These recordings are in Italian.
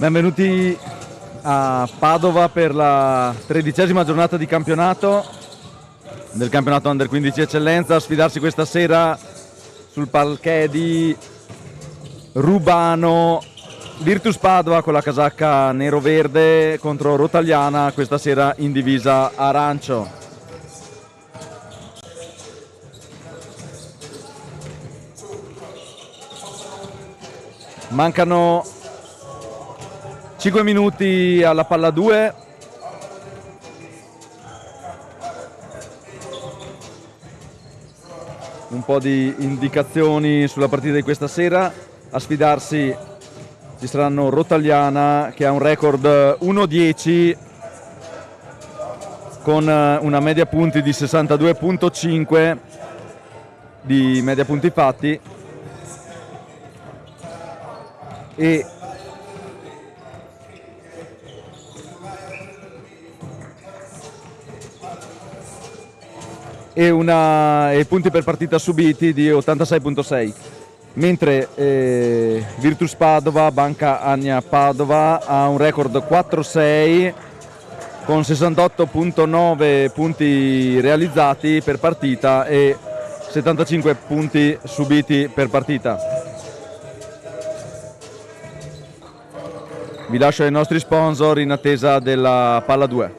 Benvenuti a Padova per la 13ª giornata di campionato del campionato Under 15 Eccellenza. A sfidarsi questa sera sul parquet di Rubano Virtus Padova con la casacca nero-verde contro Rotaliana, questa sera in divisa arancio. Mancano 5 minuti alla palla 2. Un po' di indicazioni sulla partita di questa sera. A sfidarsi ci saranno Rotaliana, che ha un record 1-10 con una media punti di 62.5 di media punti fatti, e punti per partita subiti di 86.6, mentre Virtus Padova, Banca Ania Padova, ha un record 4-6 con 68.9 punti realizzati per partita e 75 punti subiti per partita. Vi lascio ai nostri sponsor in attesa della palla 2.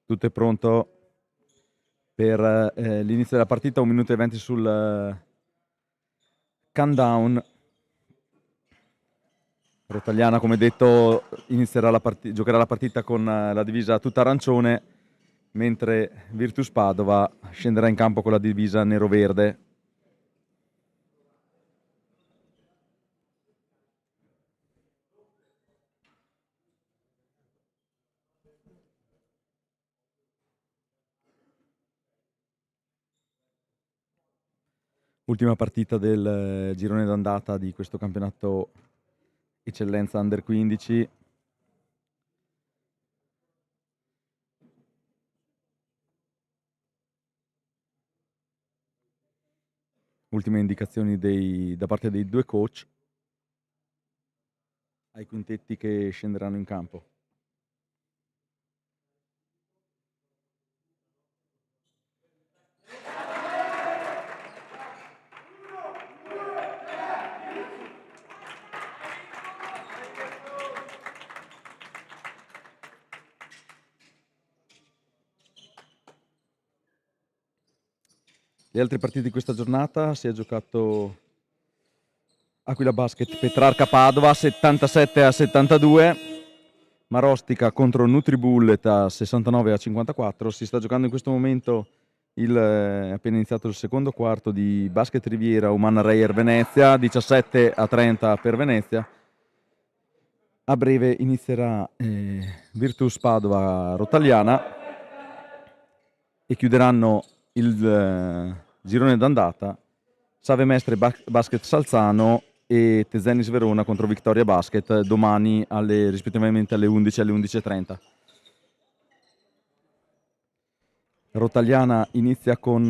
Tutto è pronto per l'inizio della partita, 1 minuto e 20 sul countdown. Rotaliana, come detto, giocherà la partita con la divisa tutta arancione, mentre Virtus Padova scenderà in campo con la divisa nero-verde. Ultima partita del girone d'andata di questo campionato Eccellenza Under 15. Ultime indicazioni da parte dei due coach ai quintetti che scenderanno in campo. Le altre partite di questa giornata: si è giocato Aquila Basket Petrarca Padova 77-72, Marostica contro Nutribullet a 69-54. Si sta giocando in questo momento è appena iniziato il secondo quarto di Basket Riviera Umana Reyer Venezia, 17-30 per Venezia. A breve inizierà Virtus Padova Rotaliana e chiuderanno il girone d'andata Save Mestre Basket Salzano e Tezenis Verona contro Victoria Basket domani rispettivamente alle 11 e alle 11:30. Rotaliana inizia con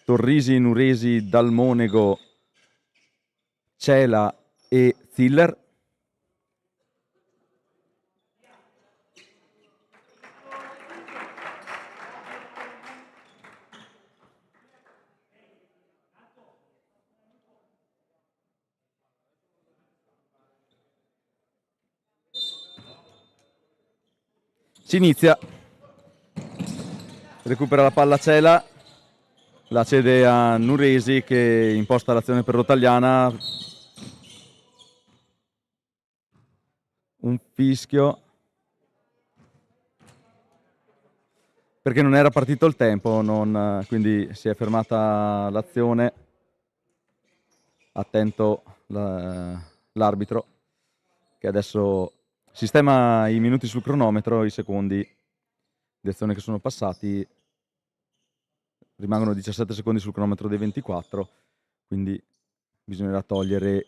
Torrisi, Nuresi, Dalmonego, Cela e Ziller. Si inizia. Recupera la palla Cela, la cede a Nuresi che imposta l'azione per Rotaliana. Un fischio perché non era partito il tempo, quindi si è fermata l'azione. Attento l'arbitro che adesso sistema i minuti sul cronometro, i secondi di azione che sono passati. Rimangono 17 secondi sul cronometro dei 24, quindi bisognerà togliere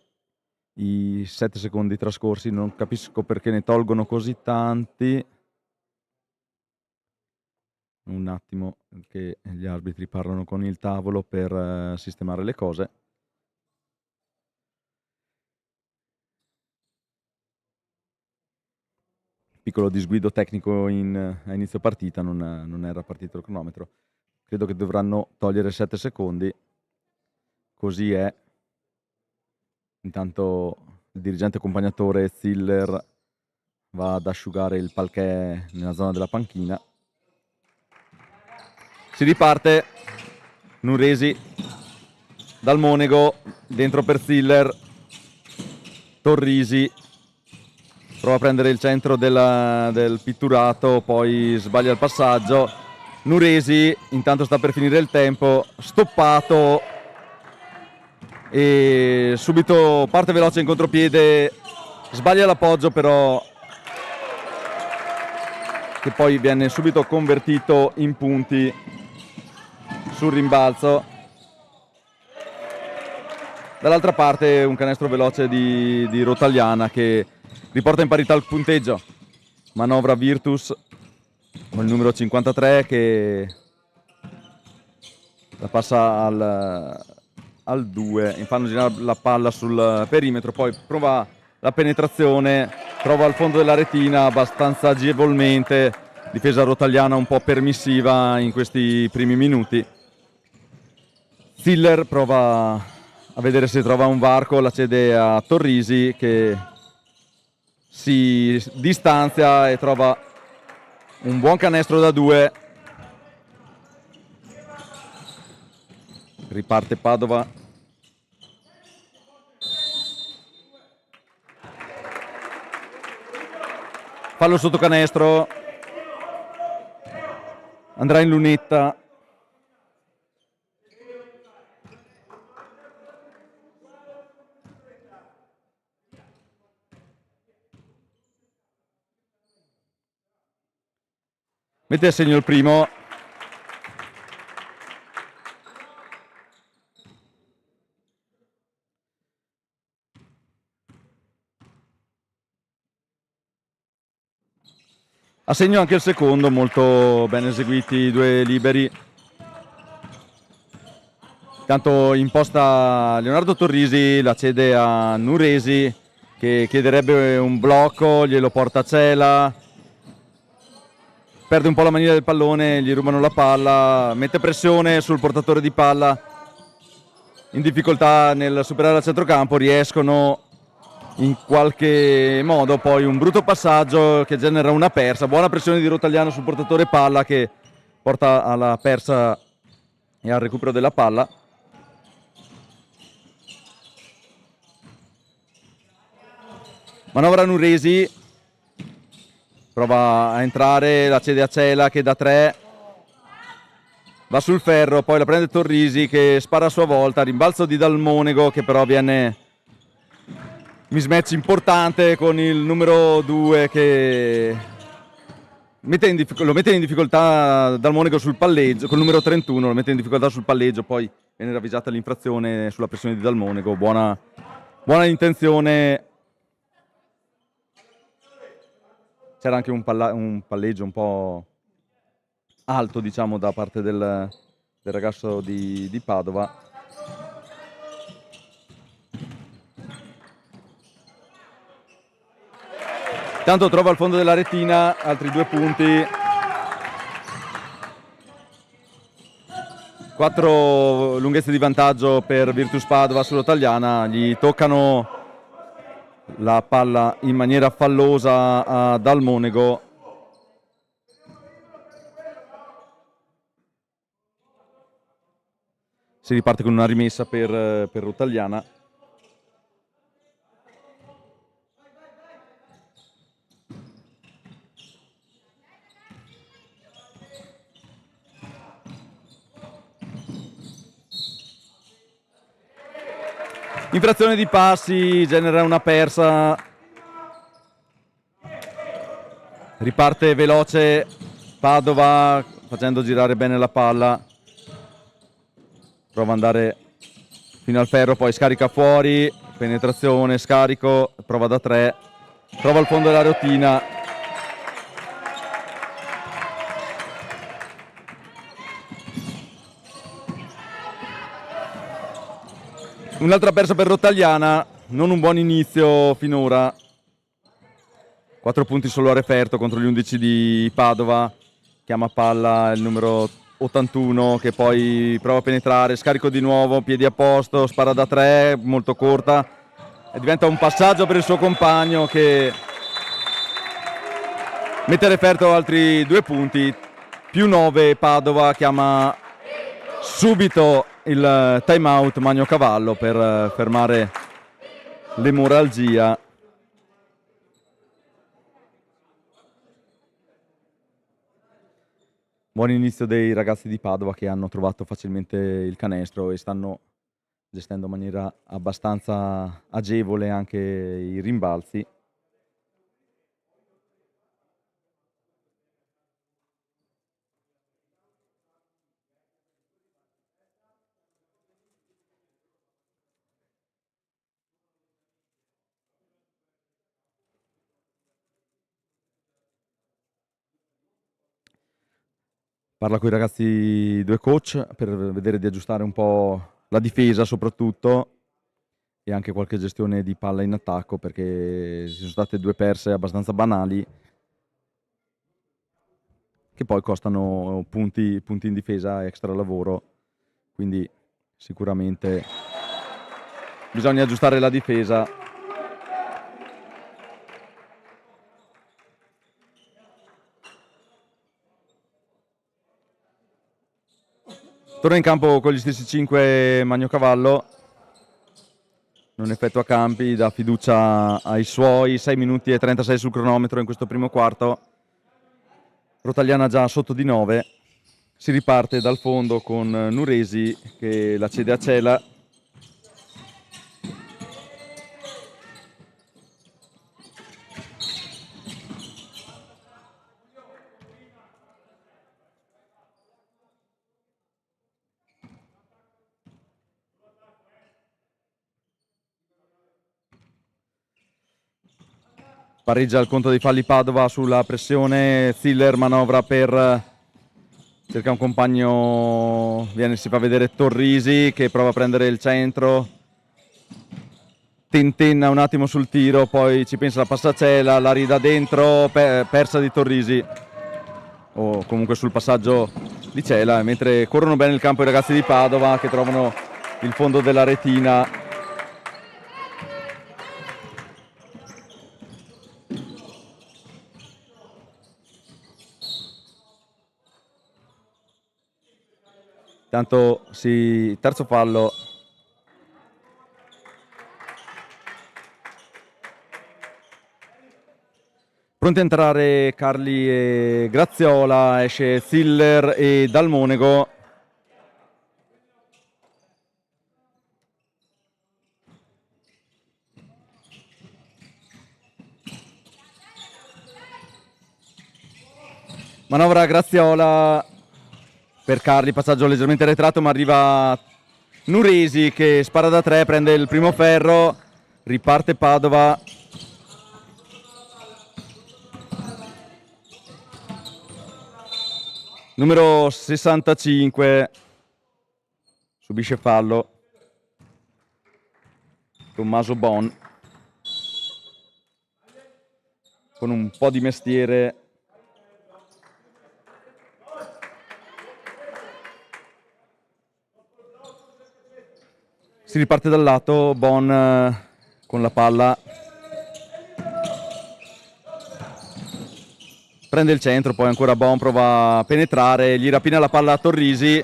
i 7 secondi trascorsi. Non capisco perché ne tolgono così tanti. Un attimo che gli arbitri parlano con il tavolo per sistemare le cose. Piccolo disguido tecnico a inizio partita, non era partito il cronometro. Credo che dovranno togliere 7 secondi, così è. Intanto il dirigente accompagnatore Ziller va ad asciugare il parquet nella zona della panchina. Si riparte. Nuresi dal Monego, dentro per Ziller. Torrisi prova a prendere il centro del pitturato, poi sbaglia il passaggio. Nuresi intanto sta per finire il tempo, stoppato e subito parte veloce in contropiede, sbaglia l'appoggio però, che poi viene subito convertito in punti sul rimbalzo. Dall'altra parte un canestro veloce di Rotaliana che riporta in parità il punteggio. Manovra Virtus con il numero 53 che la passa al 2, fanno girare la palla sul perimetro, poi prova la penetrazione, trova al fondo della retina abbastanza agevolmente, difesa rotaliana un po' permissiva in questi primi minuti. Ziller prova a vedere se trova un varco, la cede a Torrisi che si distanzia e trova Un buon canestro da 2. Riparte Padova. Fallo sotto canestro. Andrà in lunetta. Mette a segno il primo. A segno anche il secondo, molto ben eseguiti i due liberi. Intanto imposta Leonardo Torrisi, la cede a Nuresi che chiederebbe un blocco, glielo porta a Cela. Perde un po' la mania del pallone, gli rubano la palla, mette pressione sul portatore di palla. In difficoltà nel superare il centrocampo, riescono in qualche modo, poi un brutto passaggio che genera una persa, buona pressione di Rotaliana sul portatore palla che porta alla persa e al recupero della palla. Manovra Nuresi, prova a entrare, la cede a Cela che da 3 va sul ferro, poi la prende Torrisi che spara a sua volta, rimbalzo di Dalmonego che però viene mismatch importante con il numero 2 che lo mette in difficoltà Dalmonego sul palleggio, col numero 31 lo mette in difficoltà sul palleggio, poi viene ravvisata l'infrazione sulla pressione di Dalmonego, buona intenzione. C'era anche un palleggio un po' alto, diciamo, da parte del ragazzo di Padova. Intanto trova al fondo della retina altri 2 punti. 4 lunghezze di vantaggio per Virtus Padova su Rotaliana, gli toccano la palla in maniera fallosa a Dalmonego. Si riparte con una rimessa per Rotaliana. Infrazione di passi, genera una persa. Riparte veloce Padova facendo girare bene la palla. Prova ad andare fino al ferro, poi scarica fuori, penetrazione, scarico, prova da 3, trova il fondo della rotina. Un'altra persa per Rotaliana, non un buon inizio finora. 4 punti solo a referto contro gli 11 di Padova. Chiama palla il numero 81 che poi prova a penetrare, scarico di nuovo, piedi a posto, spara da 3, molto corta. E diventa un passaggio per il suo compagno che mette a referto altri 2 punti. Più 9 Padova, chiama subito il time out Magno Cavallo per fermare l'emorragia. Buon inizio dei ragazzi di Padova che hanno trovato facilmente il canestro e stanno gestendo in maniera abbastanza agevole anche i rimbalzi. Parla con i ragazzi, 2 coach, per vedere di aggiustare un po' la difesa soprattutto e anche qualche gestione di palla in attacco, perché ci sono state 2 perse abbastanza banali che poi costano punti in difesa, extra lavoro, quindi sicuramente bisogna aggiustare la difesa. Torna in campo con gli stessi 5 Magnocavallo, non effettua campi, dà fiducia ai suoi. 6 minuti e 36 sul cronometro in questo primo quarto. Rotaliana già sotto di 9. Si riparte dal fondo con Nuresi che la cede a Cela. Pareggia il conto dei falli Padova sulla pressione. Ziller manovra per cerca un compagno, si fa vedere Torrisi che prova a prendere il centro, tentenna un attimo sul tiro, poi ci pensa la passacela, la ridà dentro, persa di Torrisi, o comunque sul passaggio di Cela, mentre corrono bene il campo i ragazzi di Padova che trovano il fondo della retina. Intanto terzo fallo. Pronti a entrare Carli e Graziola, esce Ziller e Dalmonego. Manovra Graziola per Carli, passaggio leggermente arretrato, ma arriva Nuresi che spara da 3, prende il primo ferro, riparte Padova. Numero 65 subisce fallo. Tommaso Bon con un po' di mestiere. Si riparte dal lato, Bon con la palla. Prende il centro, poi ancora Bon prova a penetrare, gli rapina la palla a Torrisi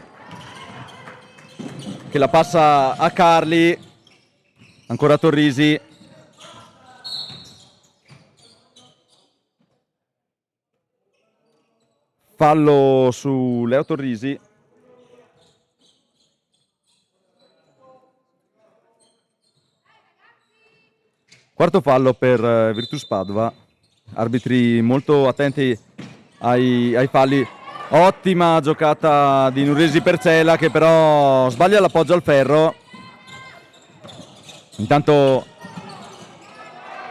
che la passa a Carli, ancora Torrisi. Fallo su Leo Torrisi. Quarto fallo per Virtus Padova. Arbitri molto attenti ai falli. Ottima giocata di Nuresi per Cela che però sbaglia l'appoggio al ferro. Intanto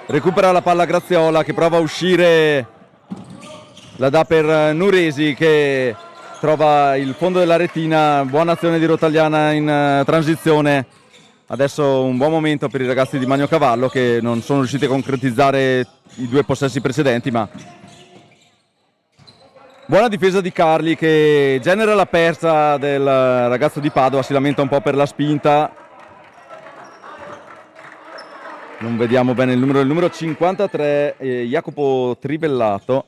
recupera la palla Graziola che prova a uscire, la dà per Nuresi che trova il fondo della retina. Buona azione di Rotaliana in transizione. Adesso un buon momento per i ragazzi di Magnocavallo che non sono riusciti a concretizzare i 2 possessi precedenti, ma buona difesa di Carli che genera la persa del ragazzo di Padova, si lamenta un po' per la spinta. Non vediamo bene il numero 53, Jacopo Trivellato.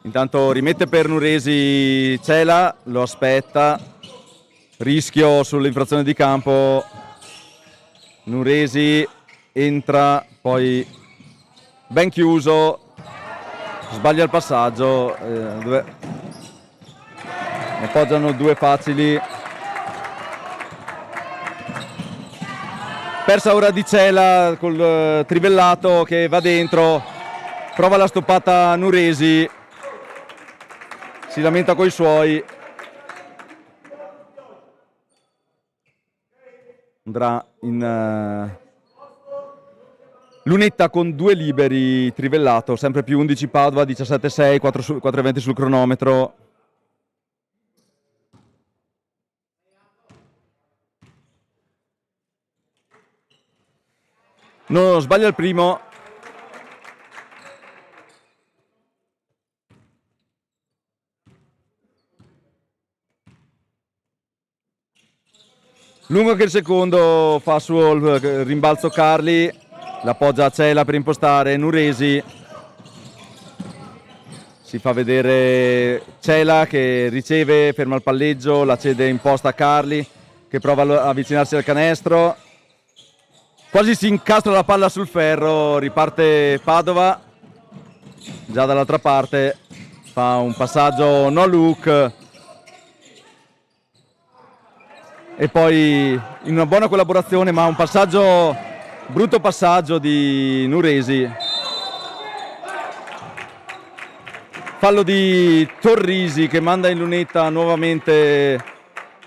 Intanto rimette per Nuresi Cela, lo aspetta. Rischio sull'infrazione di campo. Nuresi entra, poi ben chiuso, sbaglia il passaggio. Ne appoggiano 2 facili. Persa ora di Cela col Trivellato che va dentro, prova la stoppata Nuresi, si lamenta coi suoi. Andrà in lunetta con 2 liberi Trivellato, sempre più 11 Padova, 17-6, 4:20 sul cronometro. No, sbaglia il primo. Lungo anche il secondo, fa suo il rimbalzo Carli, l'appoggia a Cela per impostare Nuresi. Si si fa vedere Cela che riceve, ferma il palleggio, la cede in posta a Carli che prova a avvicinarsi al canestro, quasi si incastra la palla sul ferro, riparte Padova, già dall'altra parte fa un passaggio no look e poi in una buona collaborazione, ma un passaggio, brutto passaggio di Nuresi. Fallo di Torrisi che manda in lunetta nuovamente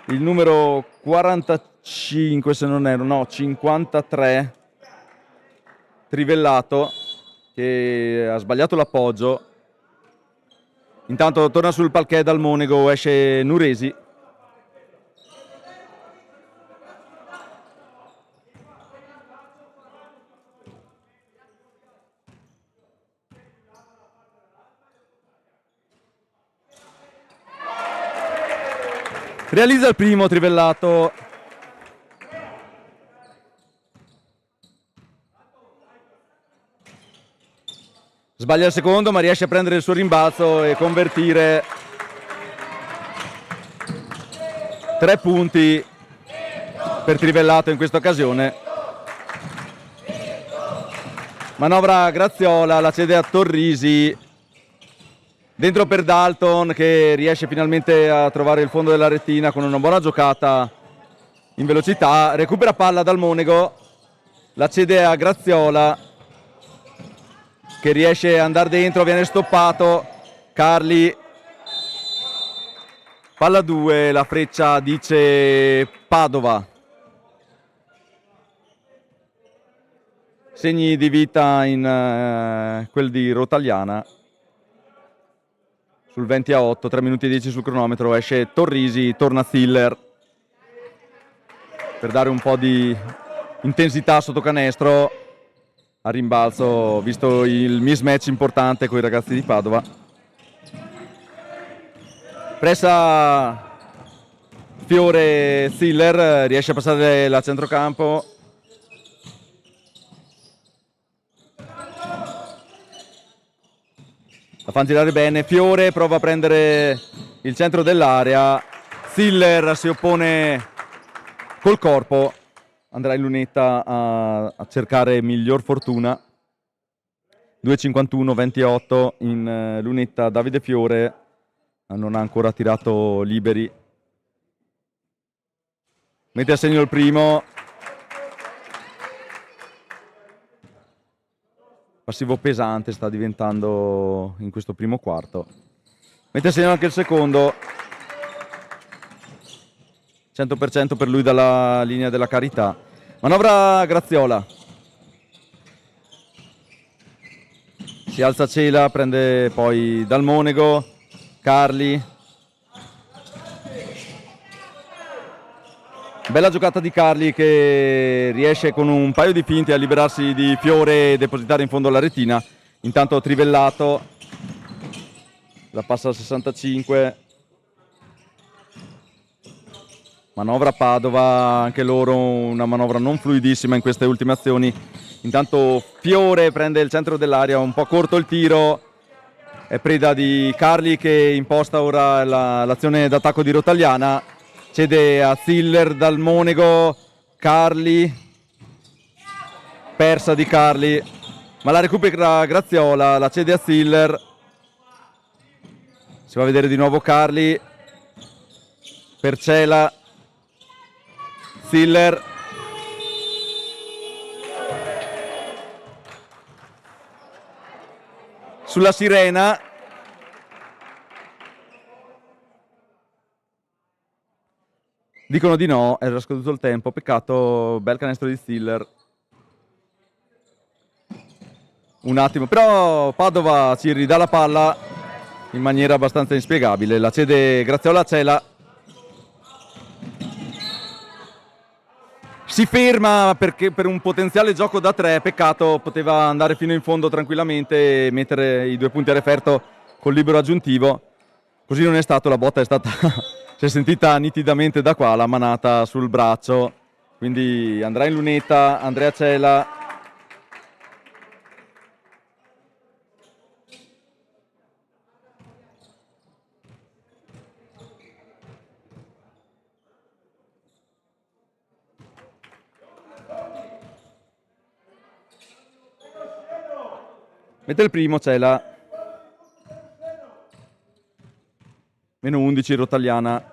il numero 45, se non erro, no, 53, Trivellato, che ha sbagliato l'appoggio. Intanto torna sul parquet dal Monego, esce Nuresi. Realizza il primo Trivellato. Sbaglia il secondo, ma riesce a prendere il suo rimbalzo e convertire. 3 punti per Trivellato in questa occasione. Manovra Graziola, la cede a Torrisi. Dentro per Dalton che riesce finalmente a trovare il fondo della rettina con una buona giocata in velocità. Recupera palla dal Monego, la cede a Graziola che riesce ad andare dentro, viene stoppato. Carli, palla 2, la freccia dice Padova. Segni di vita in quel di Rotaliana. Sul 20-8, 3 minuti e 10 sul cronometro, esce Torrisi, torna Ziller per dare un po' di intensità sotto canestro a rimbalzo, visto il mismatch importante con i ragazzi di Padova. Pressa Fiore, Ziller riesce a passare la centrocampo. La fanno girare bene, Fiore prova a prendere il centro dell'area, Ziller si oppone col corpo, andrà in lunetta a cercare miglior fortuna. 2:51-28 in lunetta Davide Fiore, non ha ancora tirato liberi. Mette a segno il primo. Passivo pesante sta diventando in questo primo quarto. Mette a segno anche il secondo. 100% per lui dalla linea della carità. Manovra Graziola. Si alza Cela, prende poi dal Monego. Carli. Bella giocata di Carli che riesce con un paio di finte a liberarsi di Fiore e depositare in fondo alla retina. Intanto Trivellato la passa al 65. Manovra Padova, anche loro una manovra non fluidissima in queste ultime azioni. Intanto Fiore prende il centro dell'area, un po' corto il tiro, è preda di Carli che imposta ora l'azione d'attacco di Rotaliana. Cede a Ziller dal Monego, Carli, persa di Carli, ma la recupera Graziola, la cede a Ziller, si va a vedere di nuovo Carli, per Cela, Ziller, sulla sirena. Dicono di no, era scaduto il tempo, peccato, bel canestro di Ziller. Un attimo, però Padova ci ridà la palla in maniera abbastanza inspiegabile, la cede Graziola a Cela. Si ferma perché per un potenziale gioco da 3, peccato, poteva andare fino in fondo tranquillamente e mettere i 2 punti a referto col libero aggiuntivo. Così non è stato, la botta è stata... si è sentita nitidamente da qua, la manata sul braccio, quindi andrà in lunetta Andrea Cela. Mette il primo, c'è la meno 11 Rotaliana,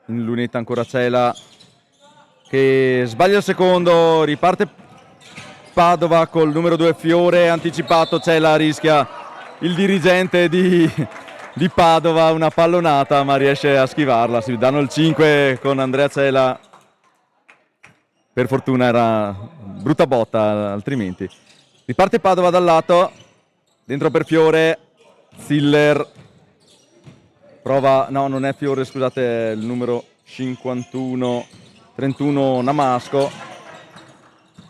in lunetta ancora Cela che sbaglia il secondo, riparte Padova col numero 2 Fiore, anticipato Cela, rischia il dirigente di Padova, una pallonata ma riesce a schivarla, si danno il 5 con Andrea Cela, per fortuna era brutta botta altrimenti. Riparte Padova dal lato, dentro per Fiore, Ziller, prova, no non è Fiore scusate, è il numero 51, 31 Namasco,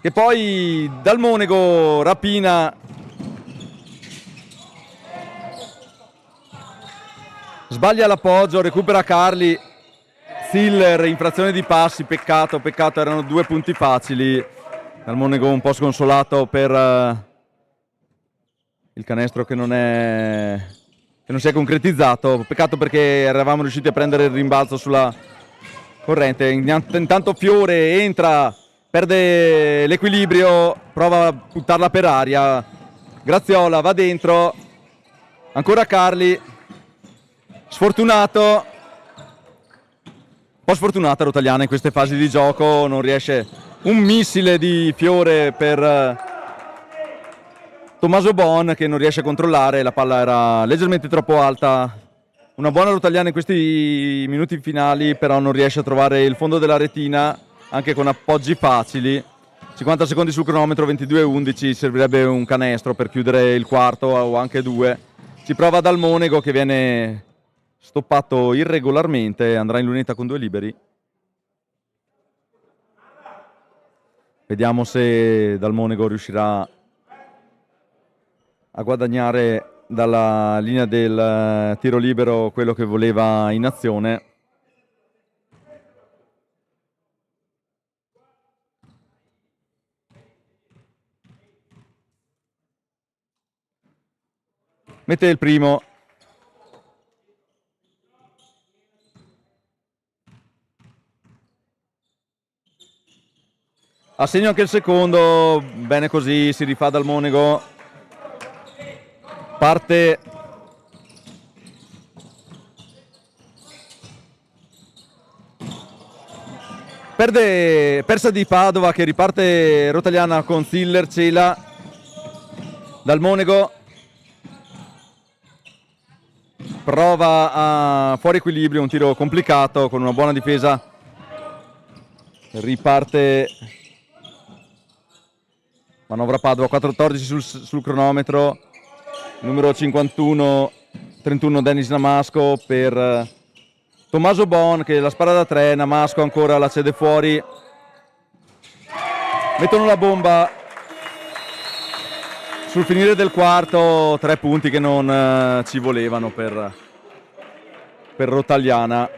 che poi dal Monego rapina, sbaglia l'appoggio, recupera Carli, Ziller, infrazione di passi, peccato, erano 2 punti facili, dal Monego un po' sconsolato per il canestro che non si è concretizzato, peccato perché eravamo riusciti a prendere il rimbalzo sulla corrente. Intanto Fiore entra, perde l'equilibrio, prova a buttarla per aria, Graziola va dentro, ancora Carli, sfortunato, un po' sfortunata Rotaliana in queste fasi di gioco, non riesce, un missile di Fiore per Tommaso Bon che non riesce a controllare, la palla era leggermente troppo alta. Una buona Rotaliana in questi minuti finali, però non riesce a trovare il fondo della retina, anche con appoggi facili. 50 secondi sul cronometro, 22-11, servirebbe un canestro per chiudere il quarto o anche 2. Si prova dal Monego che viene stoppato irregolarmente, andrà in lunetta con 2 liberi. Vediamo se dal Monego riuscirà a guadagnare dalla linea del tiro libero quello che voleva in azione. Mette il primo. Ha segno anche il secondo, bene così, si rifà dal Monego. Parte persa di Padova che riparte Rotaliana con Ziller, Cela dal Monego, prova a fuori equilibrio, un tiro complicato con una buona difesa, riparte manovra Padova, 4-14 sul cronometro, numero 51 31 Dennis Namasco per Tommaso Bon che la spara da 3, Namasco ancora la cede fuori, mettono la bomba sul finire del quarto, 3 punti che non ci volevano per Rotaliana.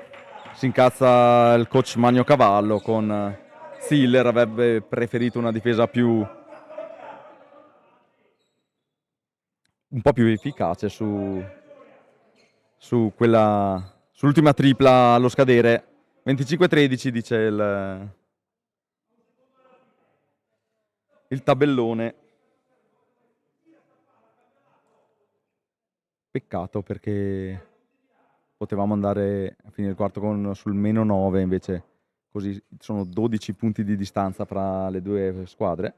Si incazza il coach Magno Cavallo con Ziller, avrebbe preferito una difesa un po' più efficace sull'ultima tripla allo scadere. 25-13 dice il tabellone. Peccato perché potevamo andare a finire il quarto sul meno 9, invece così sono 12 punti di distanza fra le due squadre.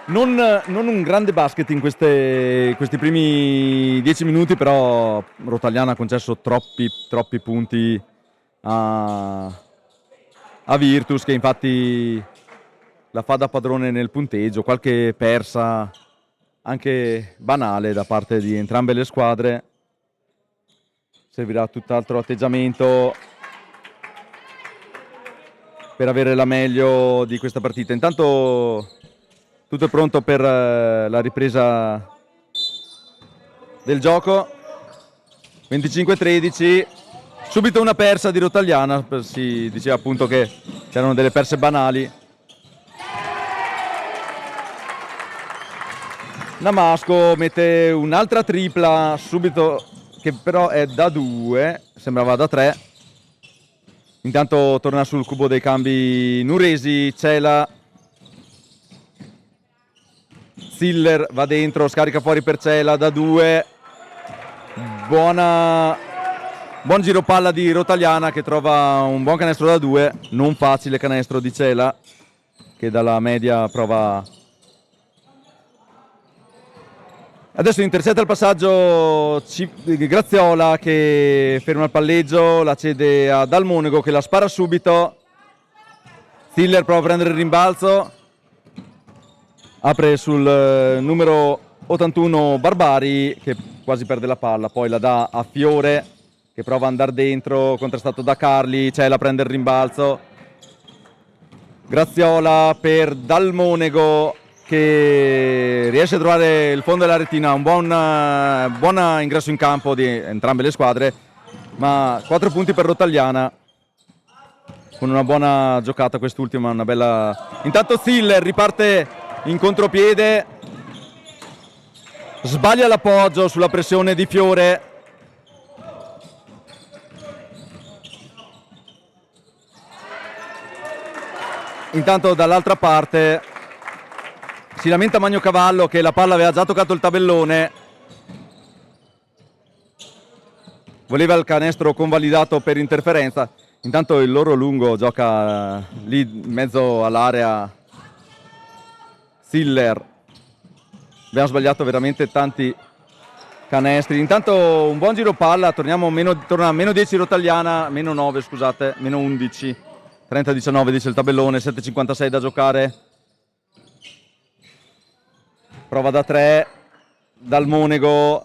Non un grande basket in questi primi 10 minuti, però Rotaliana ha concesso troppi punti a Virtus, che infatti la fa da padrone nel punteggio, qualche persa anche banale da parte di entrambe le squadre. Servirà tutt'altro atteggiamento per avere la meglio di questa partita. Intanto tutto è pronto per la ripresa del gioco. 25-13, subito una persa di Rotaliana, si diceva appunto che c'erano delle perse banali. Damasco mette un'altra tripla subito, che però è da 2, sembrava da 3. Intanto torna sul cubo dei cambi Nuresi, Cela, Siller va dentro, scarica fuori per Cela da 2. Buon giro palla di Rotaliana che trova un buon canestro da 2, non facile canestro di Cela che dalla media prova. Adesso intercetta il passaggio Graziola che ferma il palleggio, la cede a Dalmonego che la spara subito. Siller prova a prendere il rimbalzo, apre sul numero 81 Barbari che quasi perde la palla, poi la dà a Fiore che prova ad andare dentro, contrastato da Carli, Cela prende il rimbalzo. Graziola per Dalmonego che riesce a trovare il fondo della retina, un buon ingresso in campo di entrambe le squadre, ma 4 punti per Rotaliana con una buona giocata quest'ultima, una bella. Intanto Siller riparte in contropiede, sbaglia l'appoggio sulla pressione di Fiore. Intanto dall'altra parte si lamenta Magnocavallo che la palla aveva già toccato il tabellone, voleva il canestro convalidato per interferenza. Intanto il loro lungo gioca lì in mezzo all'area Siller. Abbiamo sbagliato veramente tanti canestri. Intanto un buon giro palla, torna a meno 10 Rotaliana, meno 9 scusate, meno 11, 30-19 dice il tabellone, 7:56 da giocare. Prova da 3, Dalmonego,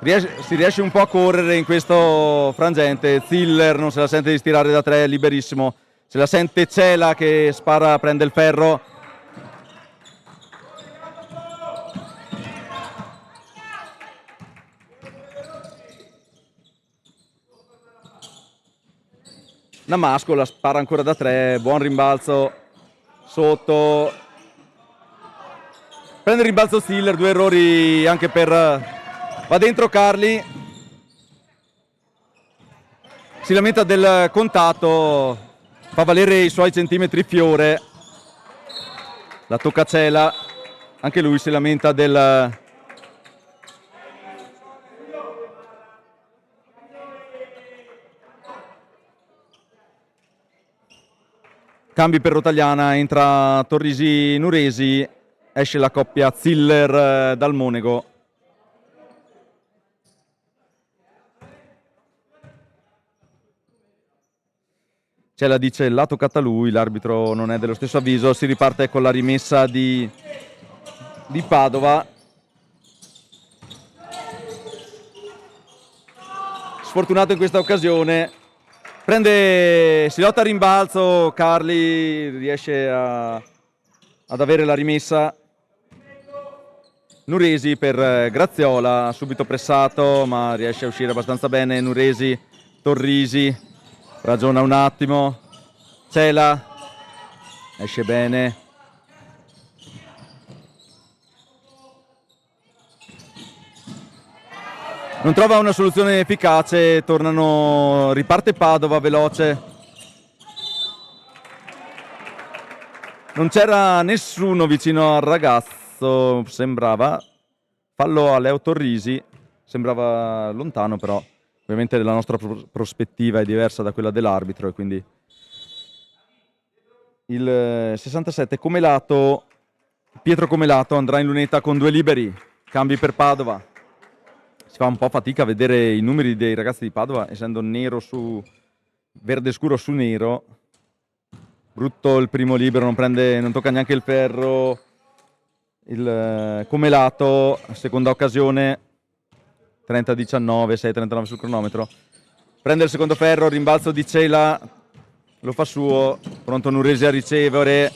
si riesce un po' a correre in questo frangente, Siller non se la sente di stirare da 3, liberissimo, se la sente Cela che spara, prende il ferro. Damasco la spara ancora da 3, buon rimbalzo sotto, prende il rimbalzo Siller, 2 errori anche per, va dentro Carli, si lamenta del contatto, fa valere i suoi centimetri Fiore, la tocca Cela, anche lui si lamenta del cambi per Rotaliana, entra Torrisi Nuresi, esce la coppia Ziller Dalmonego. Ce la dice l'ha toccata lui, l'arbitro non è dello stesso avviso, si riparte con la rimessa di Padova. Sfortunato in questa occasione, si lotta a rimbalzo, Carli riesce ad avere la rimessa. Nuresi per Graziola, subito pressato ma riesce a uscire abbastanza bene Nuresi. Torrisi ragiona un attimo, Cela esce bene, non trova una soluzione efficace, riparte Padova veloce, non c'era nessuno vicino al ragazzo, sembrava, fallo a Leo Torrisi, sembrava lontano però ovviamente la nostra prospettiva è diversa da quella dell'arbitro e quindi il 67 Pietro Comelato andrà in lunetta con 2 liberi, cambi per Padova. Si fa un po' fatica a vedere i numeri dei ragazzi di Padova, essendo nero su verde scuro su nero. Brutto il primo libero, non tocca neanche il ferro. come lato, seconda occasione, 30-19, 6-39 sul cronometro. Prende il secondo ferro, rimbalzo di Cela, lo fa suo, pronto Nuresi a ricevere,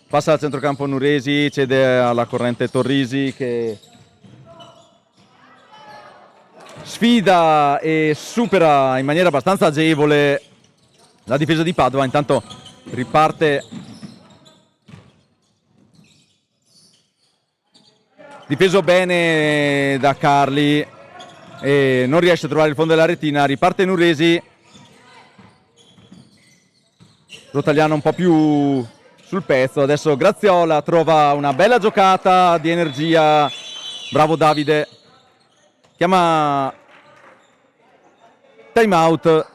passa al centrocampo Nuresi, cede alla corrente Torrisi che sfida e supera in maniera abbastanza agevole la difesa di Padova. Intanto riparte difeso bene da Carli e non riesce a trovare il fondo della retina, riparte Nuresi, Rotaliana un po' più sul pezzo, adesso Graziola trova una bella giocata di energia, bravo Davide, chiama time out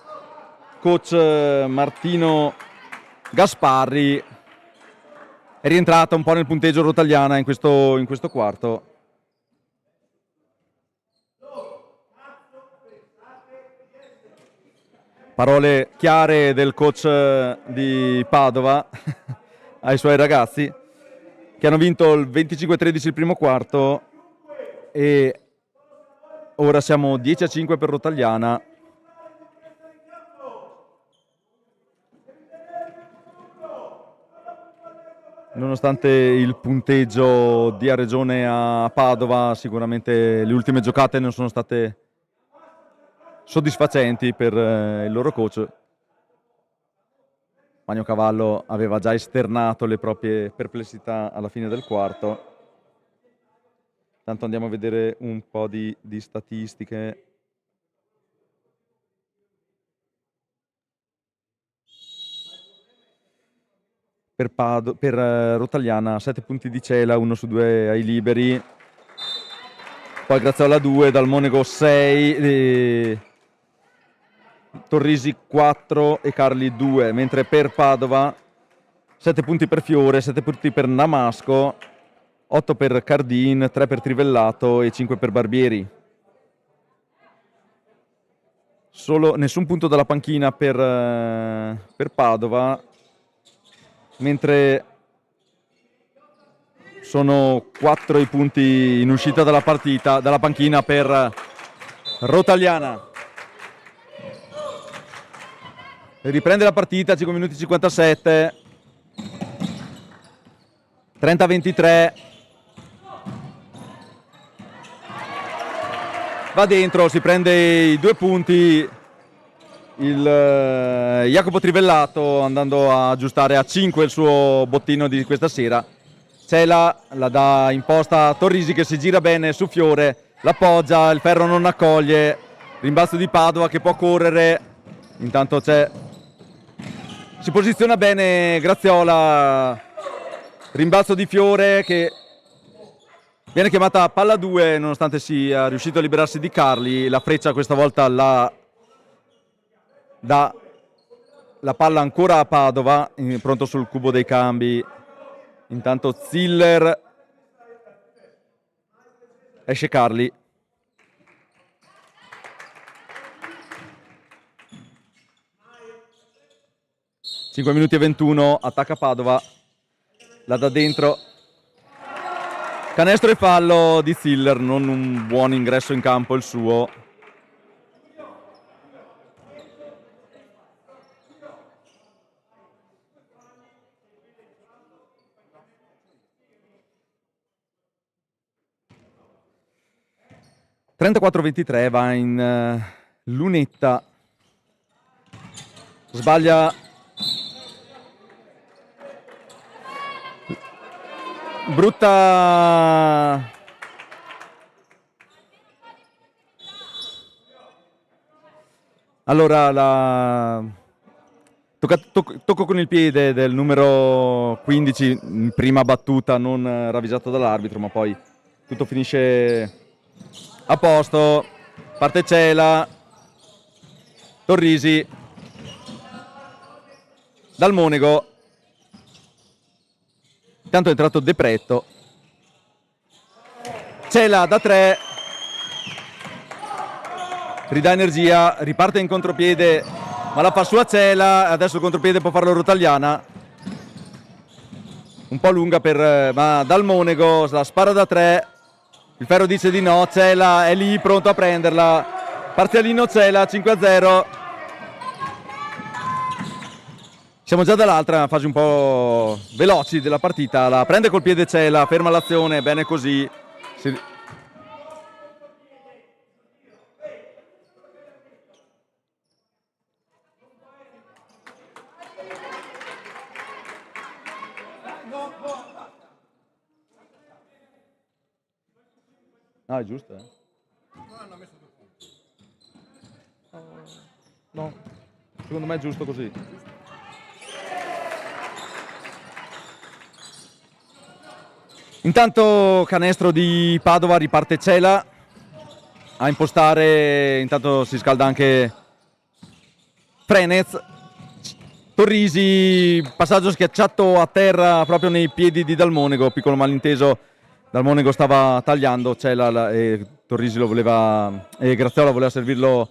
coach Martino Gasparri, è rientrata un po' nel punteggio Rotaliana in questo quarto. Parole chiare del coach di Padova ai suoi ragazzi che hanno vinto il 25-13 il primo quarto e ora siamo 10-5 per Rotaliana. Nonostante il punteggio dia ragione a Padova, sicuramente le ultime giocate non sono state soddisfacenti per il loro coach. Magno Cavallo aveva già esternato le proprie perplessità alla fine del quarto. Tanto andiamo a vedere un po' di statistiche. Per Rotaliana 7 punti di Cela, 1 su 2 ai liberi. Poi Graziola 2, dal Monego 6, Torrisi 4 e Carli 2, mentre per Padova 7 punti per Fiore, 7 punti per Namasco, 8 per Cardin, 3 per Trivellato e 5 per Barbieri. Nessun punto dalla panchina per Padova, mentre sono 4 i punti in uscita dalla partita, dalla panchina per Rotaliana. Riprende la partita, 5 minuti 57, 30-23. Va dentro, si prende i 2 punti il Jacopo Trivellato, andando a aggiustare a 5 il suo bottino di questa sera. Cela la dà in posta a Torrisi che si gira bene su Fiore, l'appoggia, il ferro non accoglie, rimbalzo di Padova che può correre, intanto si posiziona bene Graziola, rimbalzo di Fiore che viene chiamata palla 2 nonostante sia riuscito a liberarsi di Carli. La freccia questa volta dà la palla ancora a Padova, pronto sul cubo dei cambi. Intanto Ziller, esce Carli. Cinque minuti e 21, attacca Padova, la dà dentro. Canestro e fallo di Ziller, non un buon ingresso in campo il suo. (34-23) va in lunetta, sbaglia brutta allora tocco con il piede del numero 15 in prima battuta, non ravvisato dall'arbitro, ma poi tutto finisce a posto. Parte Cela, Torrisi, dal Monego, intanto è entrato De Pretto, Cela da 3, ridà energia, riparte in contropiede ma la fa su a Cela, adesso il contropiede può farlo Rotaliana. un po' lunga ma dal Monego la spara da 3, il ferro dice di no, Cela è lì pronto a prenderla, parzialino Cela 5-0. Siamo già dall'altra fase un po' veloci della partita, la prende col piede Cela, ferma l'azione, bene così. No, è giusto, eh? No, secondo me è giusto così. Intanto canestro di Padova, riparte Cela a impostare, intanto si scalda anche Frenez. Torrisi, passaggio schiacciato a terra proprio nei piedi di Dalmonego, piccolo malinteso, Dalmonego stava tagliando Cela e Torrisi lo voleva, e Graziola voleva servirlo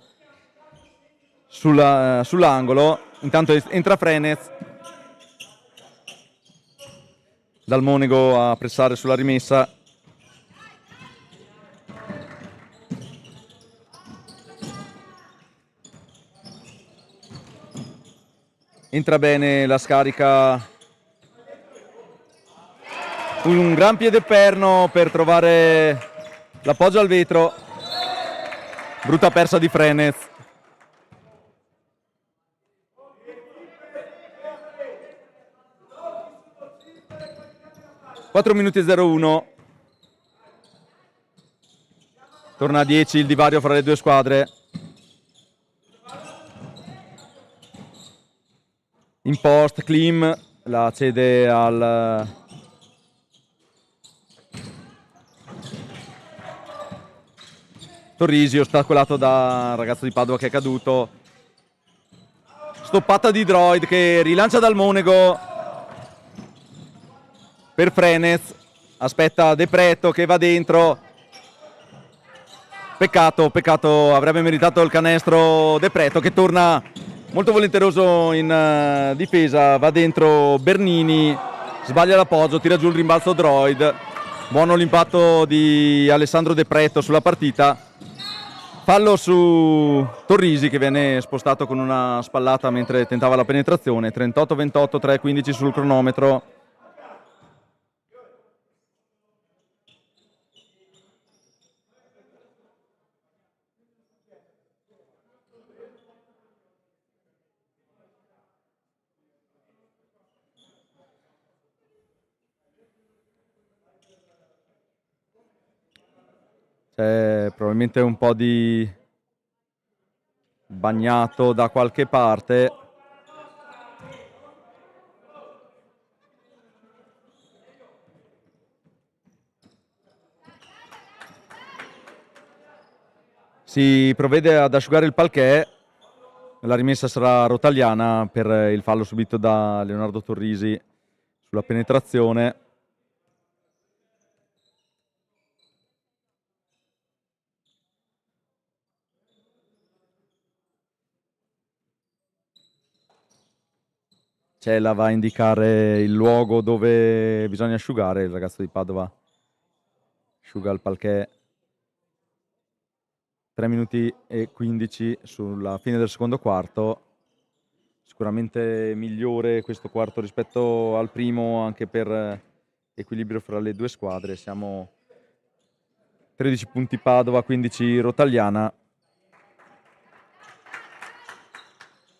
sull'angolo. Intanto entra Frenez, Dalmonego a pressare sulla rimessa. Entra bene la scarica, un gran piede perno per trovare l'appoggio al vetro, brutta persa di Frenez. 4 minuti e 0-1. Torna a 10 il divario fra le due squadre. In post, Klim la cede al Torrisi, ostacolato da un ragazzo di Padova che è caduto. Stoppata di Droid che rilancia dal Monego per Frenez. Aspetta De Preto che va dentro. Peccato, avrebbe meritato il canestro De Preto che torna molto volenteroso in difesa. Va dentro Bernini, sbaglia l'appoggio, tira giù il rimbalzo Droid. Buono l'impatto di Alessandro De Preto sulla partita. Fallo su Torrisi che viene spostato con una spallata mentre tentava la penetrazione. 38-28, 3-15 sul cronometro. C'è probabilmente un po' di bagnato da qualche parte. Si provvede ad asciugare il parquet. La rimessa sarà Rotaliana per il fallo subito da Leonardo Torrisi sulla penetrazione. Cela va a indicare il luogo dove bisogna asciugare. Il ragazzo di Padova asciuga il parquet. 3 minuti e 15 sulla fine del secondo quarto. Sicuramente migliore questo quarto rispetto al primo, anche per equilibrio fra le due squadre. Siamo 13 punti Padova, 15 Rotaliana.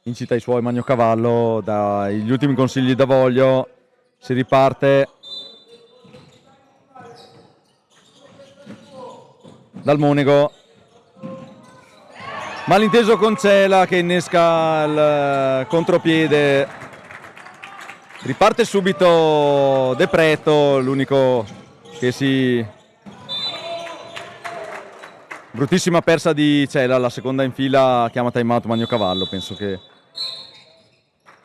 Incita i suoi Magnocavallo, dagli ultimi consigli da Voglio, si riparte dal Monego. Malinteso con Cela che innesca il contropiede. Riparte subito De Preto, l'unico che si... Bruttissima persa di Cela, la seconda in fila, chiama timeout Magnocavallo. Penso che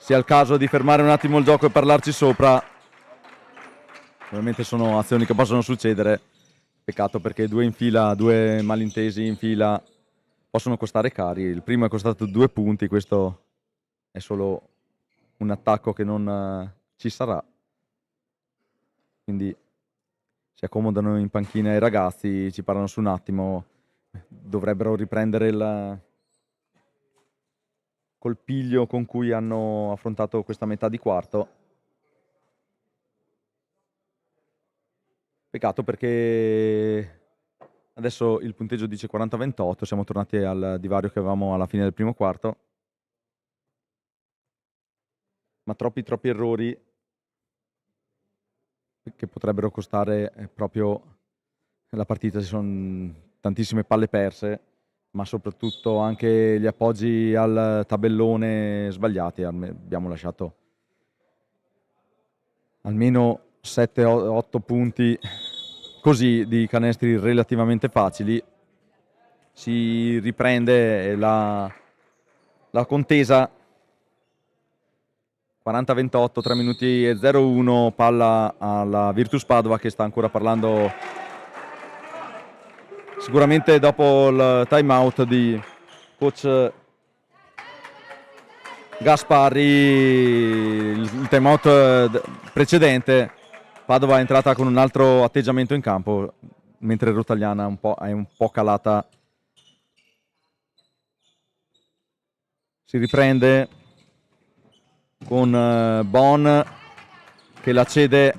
sia il caso di fermare un attimo il gioco e parlarci sopra. Ovviamente sono azioni che possono succedere. Peccato perché due malintesi in fila possono costare cari. Il primo è costato 2 punti, questo è solo un attacco che non ci sarà. quindi si accomodano in panchina i ragazzi, ci parlano su un attimo, dovrebbero riprendere il col piglio con cui hanno affrontato questa metà di quarto. Peccato perché adesso il punteggio dice 40-28, siamo tornati al divario che avevamo alla fine del primo quarto, ma troppi errori che potrebbero costare proprio la partita. Ci sono tantissime palle perse, ma soprattutto anche gli appoggi al tabellone sbagliati. Abbiamo lasciato almeno 7-8 punti così di canestri relativamente facili. Si riprende la contesa. 40-28, 3 minuti e 0-1, palla alla Virtus Padova che sta ancora parlando sicuramente dopo il time out di coach Gasparri, il time out precedente. Padova è entrata con un altro atteggiamento in campo, mentre Rotaliana è un po' calata. Si riprende con Bon che la cede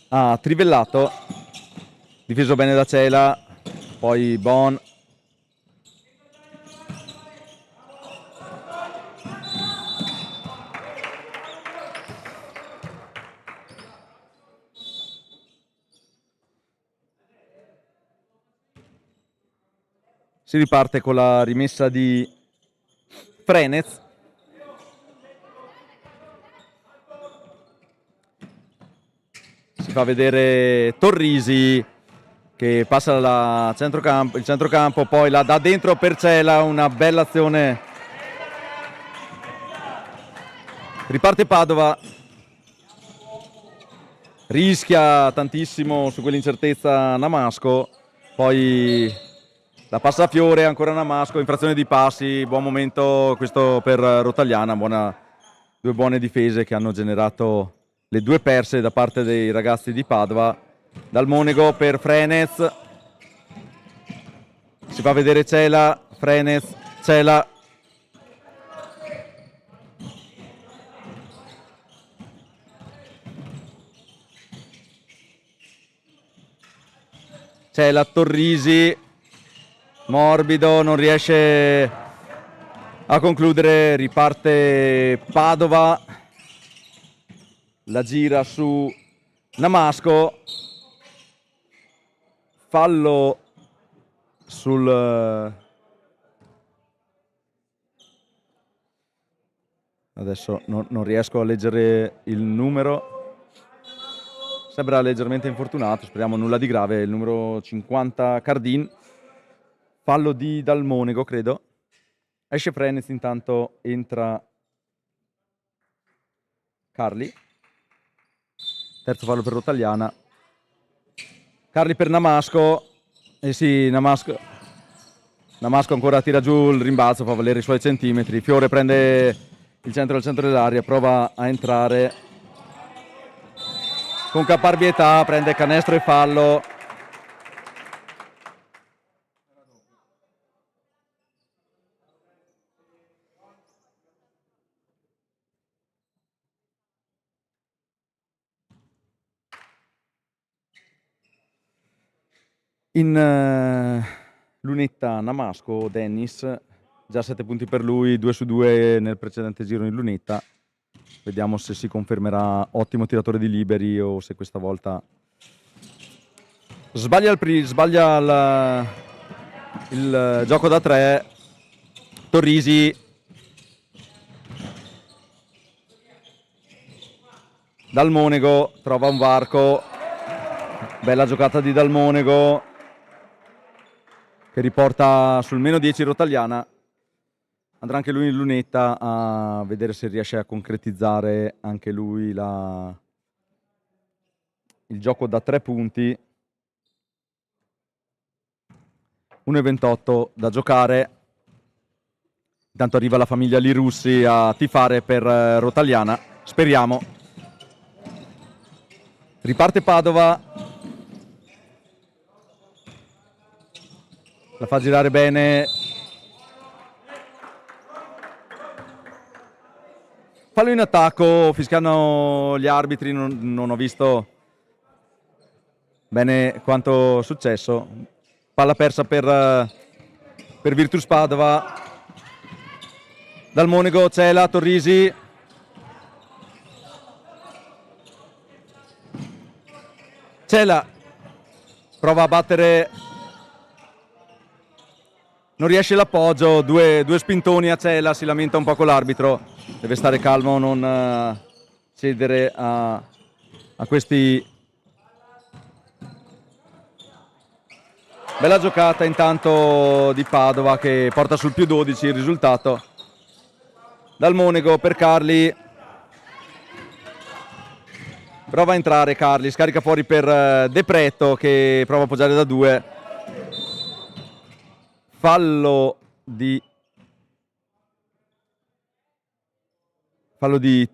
a Trivellato, difeso bene da Cela, poi Bon si riparte con la rimessa di Frenez. Si fa vedere Torrisi che passa il centrocampo, poi la dà dentro per Cela, una bella azione. Riparte Padova, rischia tantissimo su quell'incertezza Namasco, poi la passa a Fiore, ancora Namasco, infrazione di passi, buon momento questo per Rotaliana, due buone difese che hanno generato le due perse da parte dei ragazzi di Padova. Dal Monego per Frenez, si fa vedere Cela, Frenez, Cela, Cela, Torrisi, morbido, non riesce a concludere, riparte Padova, la gira su Namasco, fallo sul... Adesso non riesco a leggere il numero, sembra leggermente infortunato, speriamo nulla di grave, il numero 50 Cardin, fallo di Dal Monego credo, esce Frenez, intanto entra Carli, terzo fallo per Rotaliana, Carli per Namasco, sì, Namasco ancora tira giù il rimbalzo, fa valere i suoi centimetri, Fiore prende il centro al centro dell'area, prova a entrare con caparbietà, prende canestro e fallo. In lunetta Namasco, Dennis, già 7 punti per lui, 2 su 2 nel precedente giro in lunetta. Vediamo se si confermerà ottimo tiratore di liberi o se questa volta sbaglia il gioco da 3. Torrisi, Dal Monego trova un varco, bella giocata di Dal Monego che riporta sul meno 10 Rotaliana. Andrà anche lui in lunetta a vedere se riesce a concretizzare anche lui il gioco da 3 punti. 1,28 da giocare. Intanto arriva la famiglia Lirussi a tifare per Rotaliana. Speriamo. Riparte Padova. La fa girare bene. Fallo in attacco, fischiano gli arbitri, non ho visto bene quanto è successo. Palla persa per Virtus Padova. Dal Monego c'è la Torrisi. Cela prova a battere, non riesce l'appoggio, due spintoni a Cela, si lamenta un po' con l'arbitro, deve stare calmo, non cedere a questi. Bella giocata intanto di Padova che porta sul più 12 il risultato. Dal Monego per Carli. Prova a entrare Carli, scarica fuori per De Pretto che prova a appoggiare da 2. Fallo di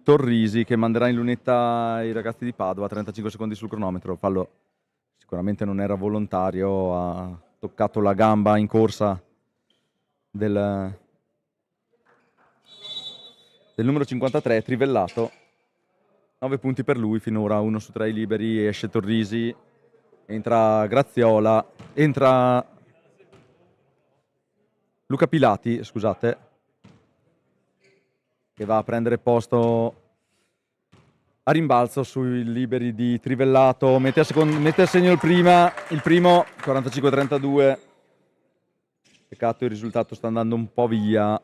Torrisi che manderà in lunetta i ragazzi di Padova, 35 secondi sul cronometro. Fallo sicuramente non era volontario, ha toccato la gamba in corsa del numero 53, Trivellato. 9 punti per lui finora, 1 su 3 liberi, esce Torrisi, entra Graziola, entra Luca Pilati, scusate, che va a prendere posto a rimbalzo sui liberi di Trivellato, mette a segno il primo, 45-32. Peccato il risultato sta andando un po' via.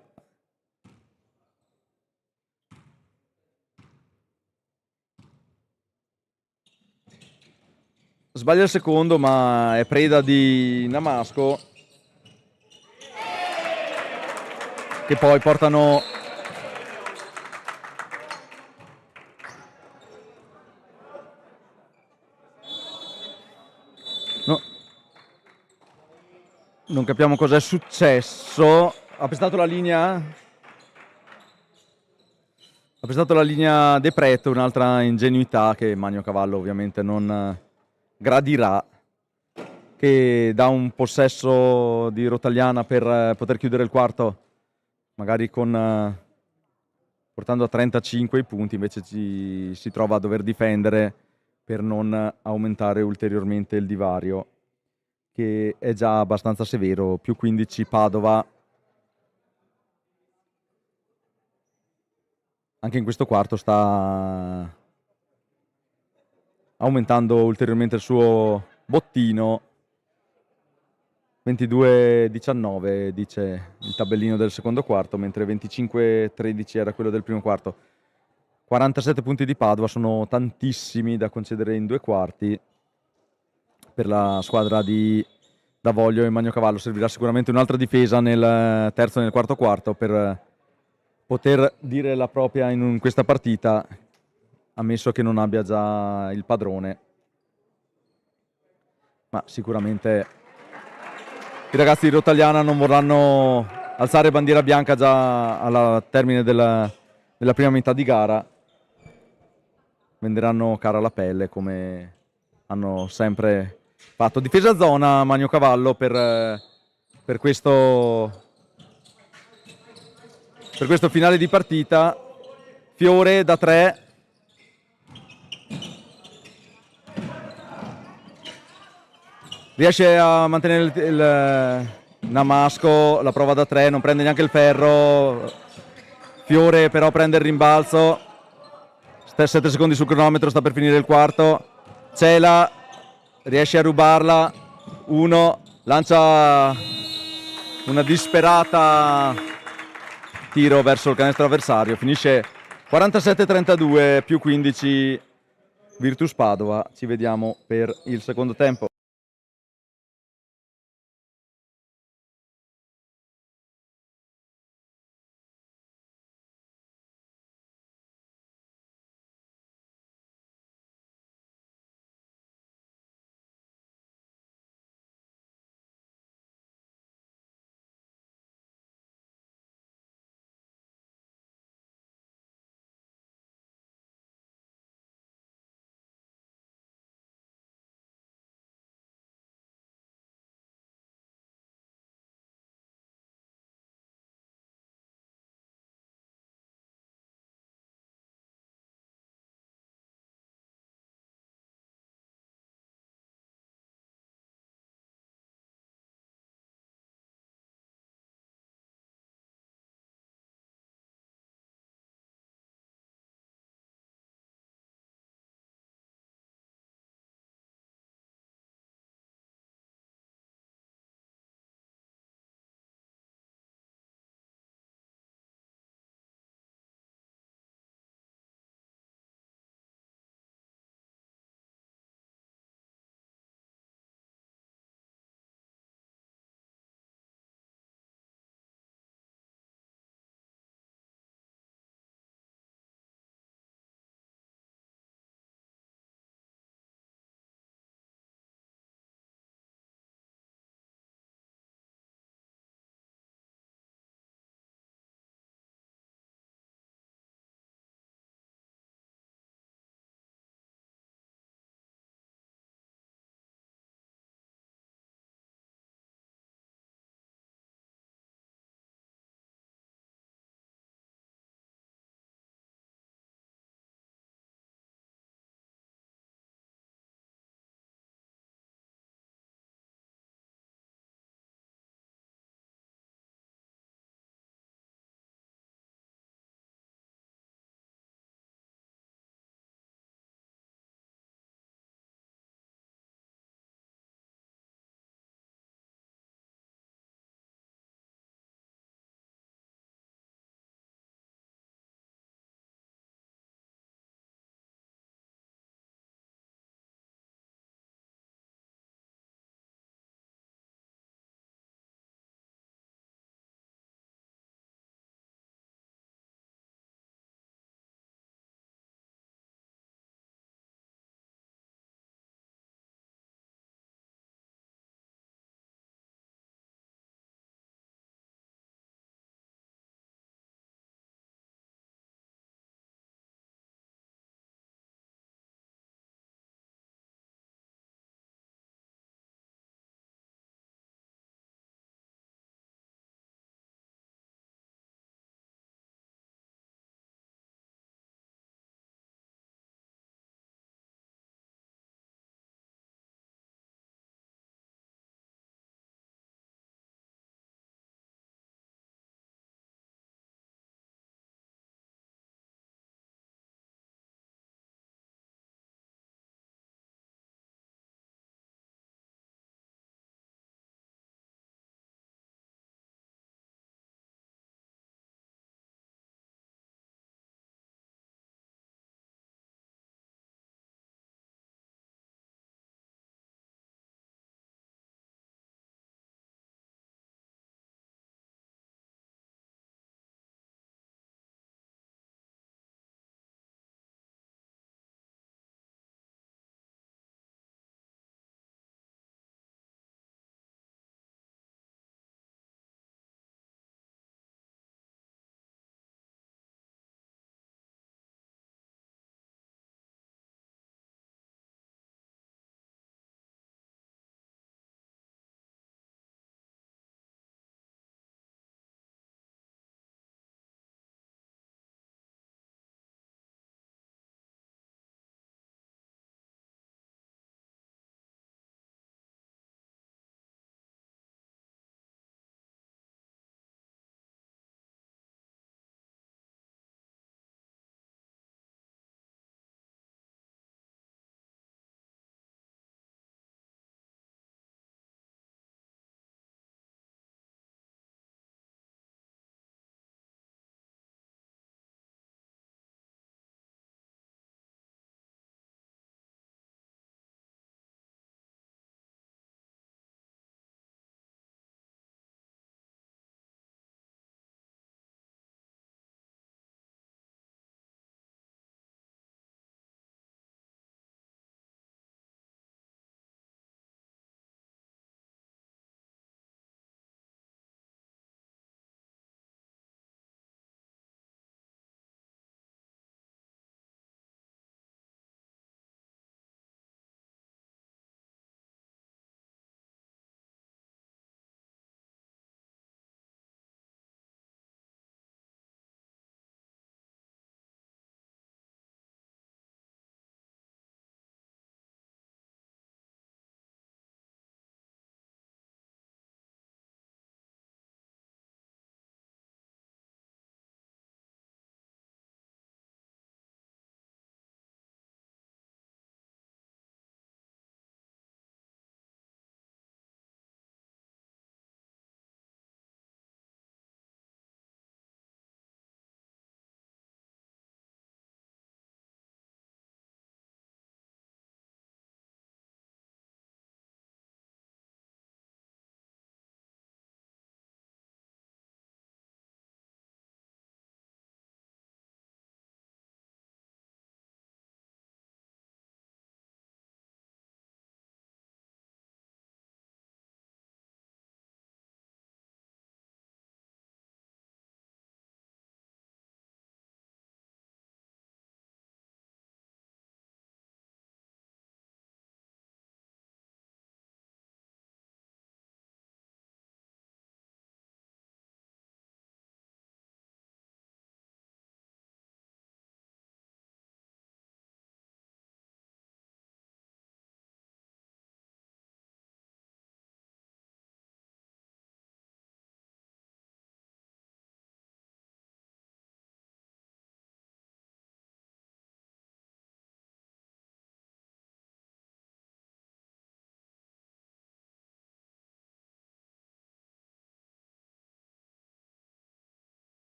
Sbaglia il secondo, ma è preda di Namasco, che poi portano non capiamo cos'è successo. Ha pestato la linea? Ha pestato la linea De Pretto, un'altra ingenuità che Magno Cavallo ovviamente non gradirà, che dà un possesso di Rotaliana per poter chiudere il quarto, magari portando a 35 i punti, invece si trova a dover difendere per non aumentare ulteriormente il divario, che è già abbastanza severo, più 15 Padova. Anche in questo quarto sta aumentando ulteriormente il suo bottino. 22-19 dice il tabellino del secondo quarto, mentre 25-13 era quello del primo quarto. 47 punti di Padova sono tantissimi da concedere in 2 quarti per la squadra di Davoglio e Magnocavallo. Servirà sicuramente un'altra difesa nel terzo e nel quarto quarto per poter dire la propria in questa partita, ammesso che non abbia già il padrone. Ma sicuramente i ragazzi di Rotaliana non vorranno alzare bandiera bianca già al termine della prima metà di gara. Venderanno cara la pelle come hanno sempre fatto. Difesa zona Magnocavallo per questo finale di partita. Fiore da 3. Riesce a mantenere il Namasco, la prova da 3, non prende neanche il ferro. Fiore però prende il rimbalzo. 7 secondi sul cronometro, sta per finire il quarto. Cela riesce a rubarla. 1, lancia una disperata tiro verso il canestro avversario. Finisce 47-32 più 15 Virtus Padova. Ci vediamo per il secondo tempo.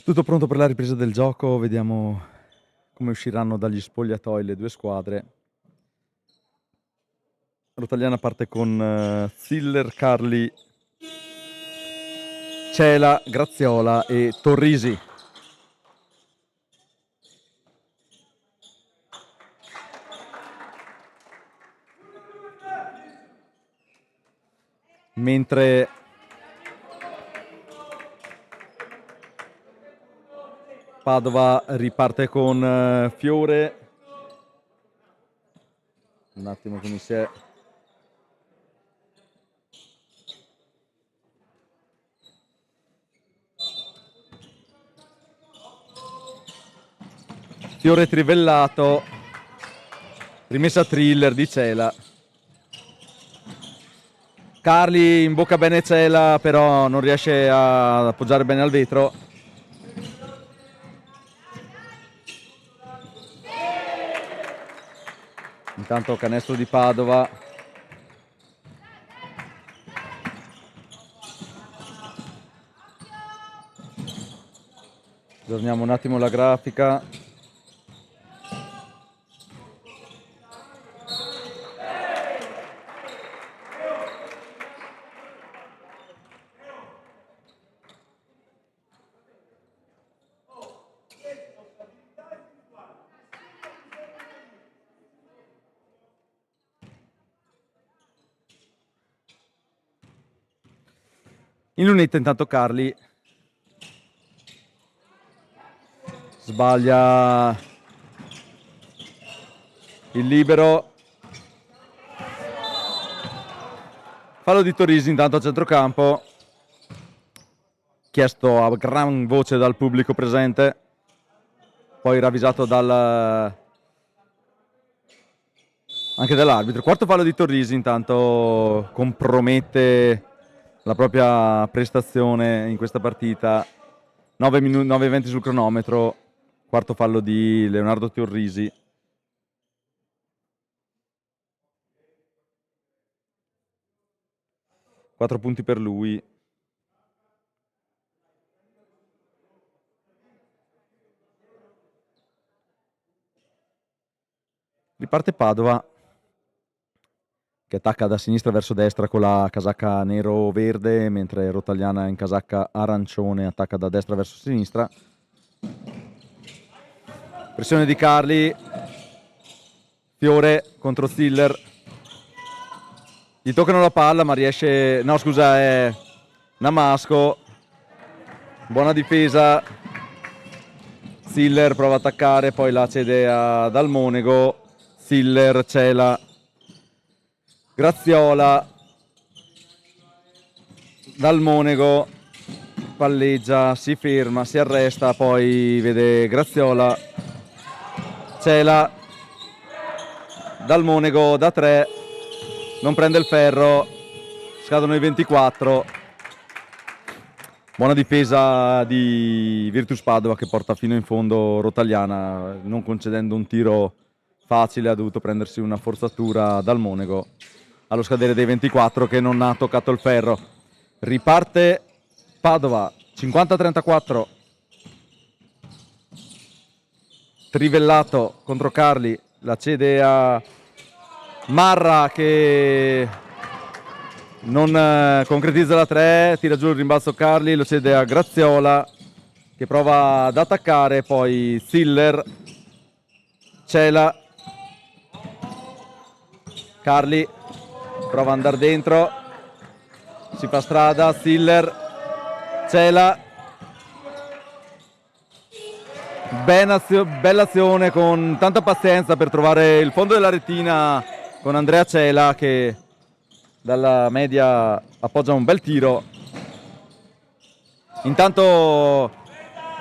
Tutto pronto per la ripresa del gioco, vediamo come usciranno dagli spogliatoi le due squadre. Rotaliana parte con Ziller, Carli, Cela, Graziola e Torrisi. Mentre Padova riparte con Fiore. Un attimo che mi si è... Fiore trivellato, rimessa Thriller di Cela. Carli imbocca bene Cela, però non riesce ad appoggiare bene al vetro. Intanto canestro di Padova. Aggiorniamo un attimo la grafica. In lunetta intanto Carli sbaglia il libero. Fallo di Torrisi intanto a centrocampo, chiesto a gran voce dal pubblico presente, poi ravvisato anche dall'arbitro. Quarto fallo di Torrisi, intanto compromette la propria prestazione in questa partita. 9:20 sul cronometro. Quarto fallo di Leonardo Torrisi. Quattro punti per lui. Riparte Padova, che attacca da sinistra verso destra con la casacca nero-verde, mentre Rotaliana in casacca arancione attacca da destra verso sinistra. Pressione di Carli. Fiore contro Ziller. Gli toccano la palla ma riesce... No, scusa, è Namasco. Buona difesa. Ziller prova a attaccare, poi la cede ad Almonego. Ziller, Cela, Graziola, Dalmonego palleggia, si ferma, si arresta, poi vede Graziola, Cela, Dalmonego da 3, non prende il ferro, scadono i 24. Buona difesa di Virtus Padova che porta fino in fondo Rotaliana, non concedendo un tiro facile, ha dovuto prendersi una forzatura dal Monego allo scadere dei 24 che non ha toccato il ferro. Riparte Padova 50-34. Trivellato contro Carli, la cede a Marra che non concretizza la 3, tira giù il rimbalzo Carli, lo cede a Graziola che prova ad attaccare, poi Ziller, Cela, Carli prova ad andare dentro, si fa strada, Ziller, Cela, bella azione con tanta pazienza per trovare il fondo della retina con Andrea Cela che dalla media appoggia un bel tiro. Intanto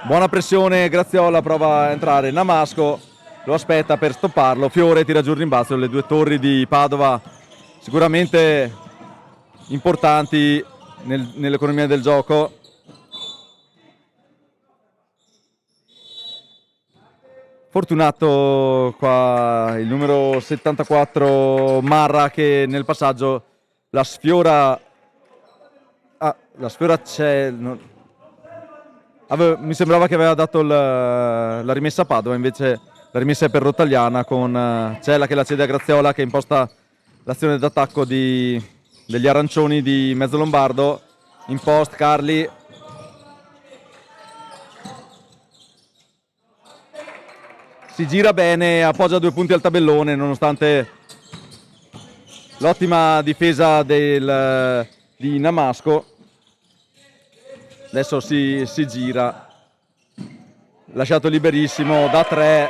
buona pressione, Graziola prova a entrare, Namasco lo aspetta per stopparlo, Fiore tira giù il rimbalzo, le due torri di Padova sicuramente importanti nell'economia del gioco. Fortunato qua il numero 74 Marra che nel passaggio la sfiora c'è, Mi sembrava che aveva dato la rimessa a Padova, invece la rimessa è per Rotaliana con Cella che la cede a Graziola, che imposta l'azione d'attacco degli arancioni di mezzo lombardo. In post Carli, si gira bene, appoggia 2 punti al tabellone nonostante l'ottima difesa di Namasco. Adesso si gira, lasciato liberissimo da 3.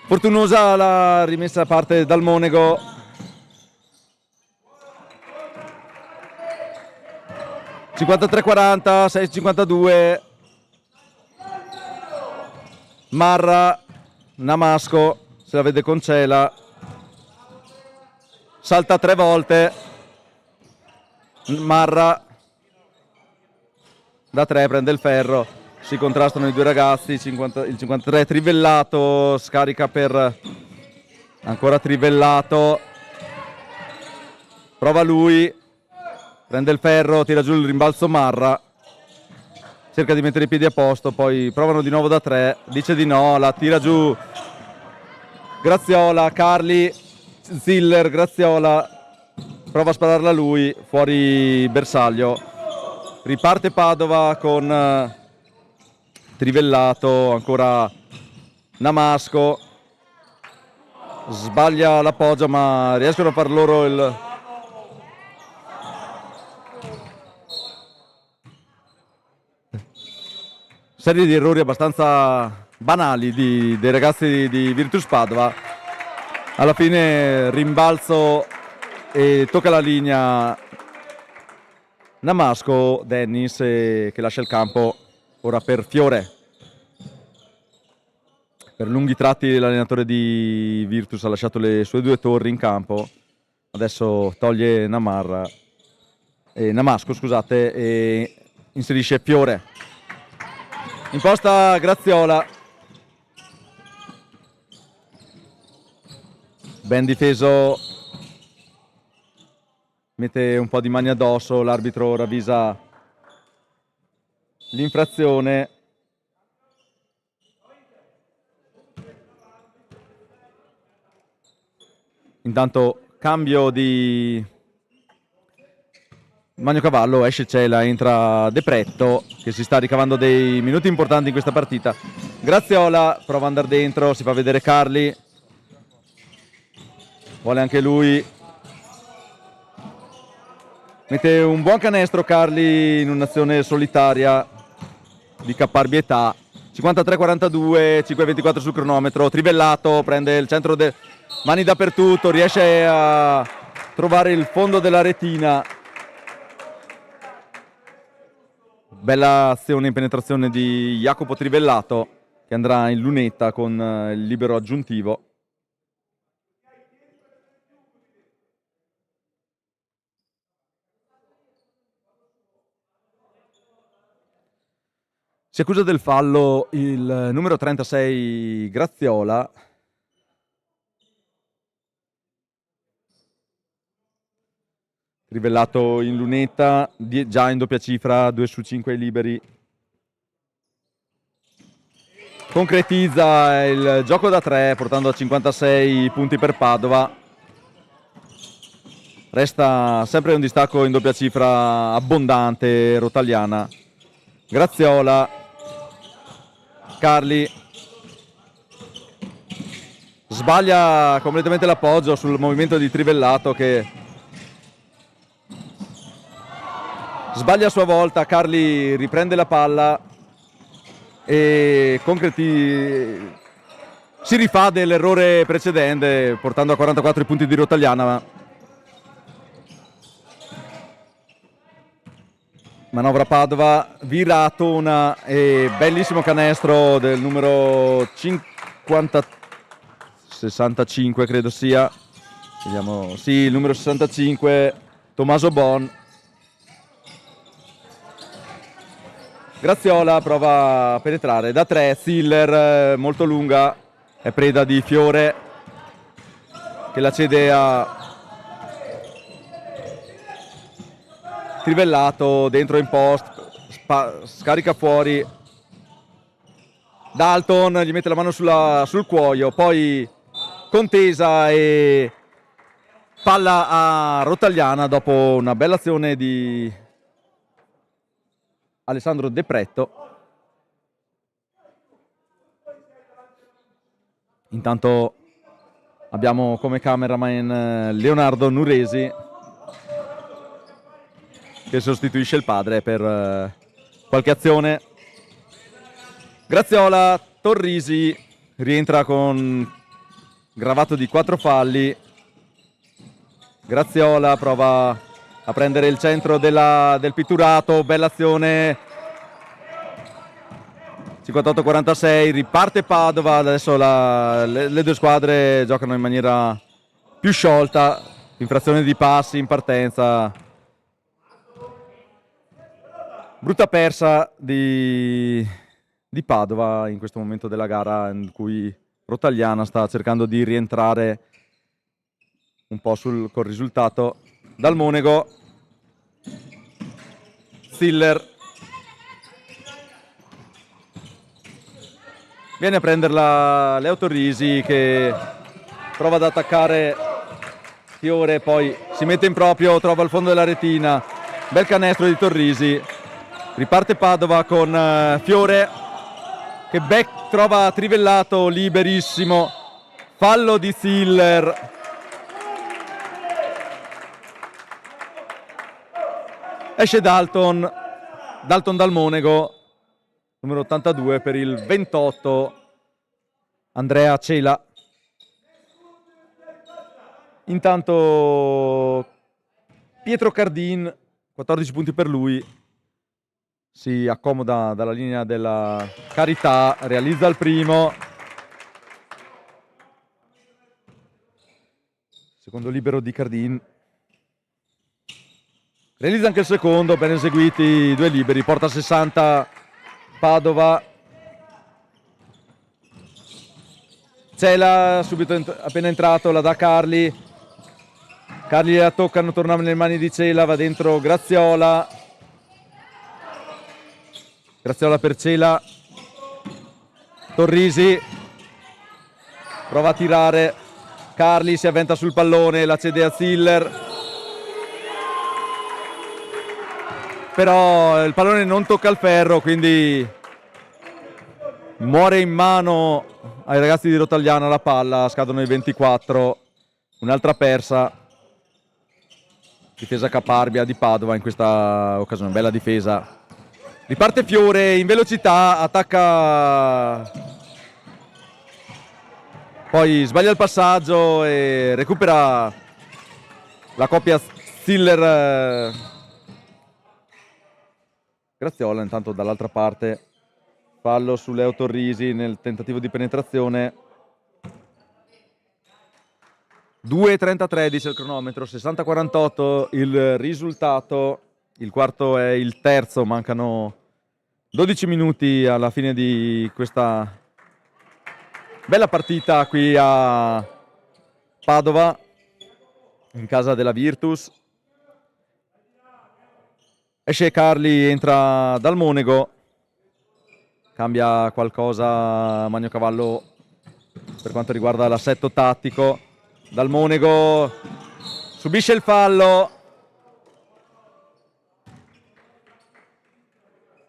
Fortunosa la rimessa a parte dal Monego. (53-40, 6-52). Marra, Namasco se la vede con Cela, salta 3 volte. Marra da 3 prende il ferro, si contrastano i due ragazzi. Il 53 Trivellato scarica per ancora Trivellato, prova lui, prende il ferro, tira giù il rimbalzo Marra, cerca di mettere i piedi a posto, poi provano di nuovo da 3, dice di no, la tira giù Graziola, Carli, Ziller, Graziola, prova a spararla lui, fuori bersaglio. Riparte Padova con Trivellato, ancora Namasco, sbaglia l'appoggio ma riescono a far loro il... serie di errori abbastanza banali dei ragazzi di Virtus Padova. Alla fine rimbalzo e tocca la linea Namasco, Dennis, che lascia il campo ora per Fiore. Per lunghi tratti l'allenatore di Virtus ha lasciato le sue 2 torri in campo, adesso toglie Namasco, scusate, e inserisce Fiore. Imposta Graziola, ben difeso, mette un po' di mani addosso, l'arbitro ravvisa l'infrazione. Intanto cambio di Magnocavallo, esce Cela, entra De Pretto che si sta ricavando dei minuti importanti in questa partita. Graziola prova ad andare dentro, si fa vedere Carli, vuole anche lui, mette un buon canestro Carli in un'azione solitaria di caparbietà. 53-42, 5-24 sul cronometro. Trivellato prende il centro, mani dappertutto, riesce a trovare il fondo della retina. Bella azione in penetrazione di Jacopo Trivellato che andrà in lunetta con il libero aggiuntivo. Si accusa del fallo il numero 36 Graziola. Trivellato in lunetta, già in doppia cifra, 2 su 5 liberi. Concretizza il gioco da 3 portando a 56 punti per Padova. Resta sempre un distacco in doppia cifra abbondante Rotaliana. Graziola, Carli, sbaglia completamente l'appoggio sul movimento di Trivellato che sbaglia a sua volta. Carli riprende la palla e si rifà dell'errore precedente portando a 44 i punti di Rotaliana. Manovra Padova, viratona e bellissimo canestro del numero 65 credo sia. Vediamo, sì, il numero 65 Tommaso Bon. Graziola prova a penetrare da 3, Ziller molto lunga, è preda di Fiore che la cede a trivellato dentro in post, scarica fuori. Dalton gli mette la mano sul cuoio, poi contesa e palla a Rotaliana dopo una bella azione di Alessandro De Pretto. Intanto abbiamo come cameraman Leonardo Nuresi che sostituisce il padre per qualche azione. Graziola, Torrisi rientra con gravato di 4 falli. Graziola prova a prendere il centro del pitturato, bella azione. 58-46, riparte Padova, adesso le due squadre giocano in maniera più sciolta, infrazione di passi in partenza. Brutta persa di Padova in questo momento della gara in cui Rotaliana sta cercando di rientrare un po' col risultato. Dal Monego, Stiller viene a prenderla Leo Torrisi che prova ad attaccare Fiore, poi si mette in proprio, trova il fondo della retina, bel canestro di Torrisi. Riparte Padova con Fiore che trova trivellato liberissimo, fallo di Stiller. Esce Dalton dal Monego, numero 82 per il 28, Andrea Cela. Intanto Pietro Cardin, 14 punti per lui, si accomoda dalla linea della Carità, realizza il primo. Secondo libero di Cardin. Realizza anche il secondo, ben eseguiti i due liberi, porta 60 Padova. Cela subito appena entrato, la dà Carli. Carli la toccano, torna nelle mani di Cela, va dentro Graziola. Graziola per Cela. Torrisi prova a tirare. Carli si avventa sul pallone, la cede a Ziller. Però il pallone non tocca il ferro, quindi muore in mano ai ragazzi di Rotaliana la palla, scadono i 24, un'altra persa. Difesa caparbia di Padova in questa occasione, bella difesa. Riparte Fiore in velocità, attacca, poi sbaglia il passaggio e recupera la coppia Stiller. Graziola intanto dall'altra parte, fallo su Leo Torrisi nel tentativo di penetrazione. 2:33 dice il cronometro, 60-48 il risultato. Il quarto è il terzo, mancano 12 minuti alla fine di questa bella partita qui a Padova, in casa della Virtus. Esce Carli, entra dal Monego, cambia qualcosa Magnocavallo per quanto riguarda l'assetto tattico. Dal Monego subisce il fallo,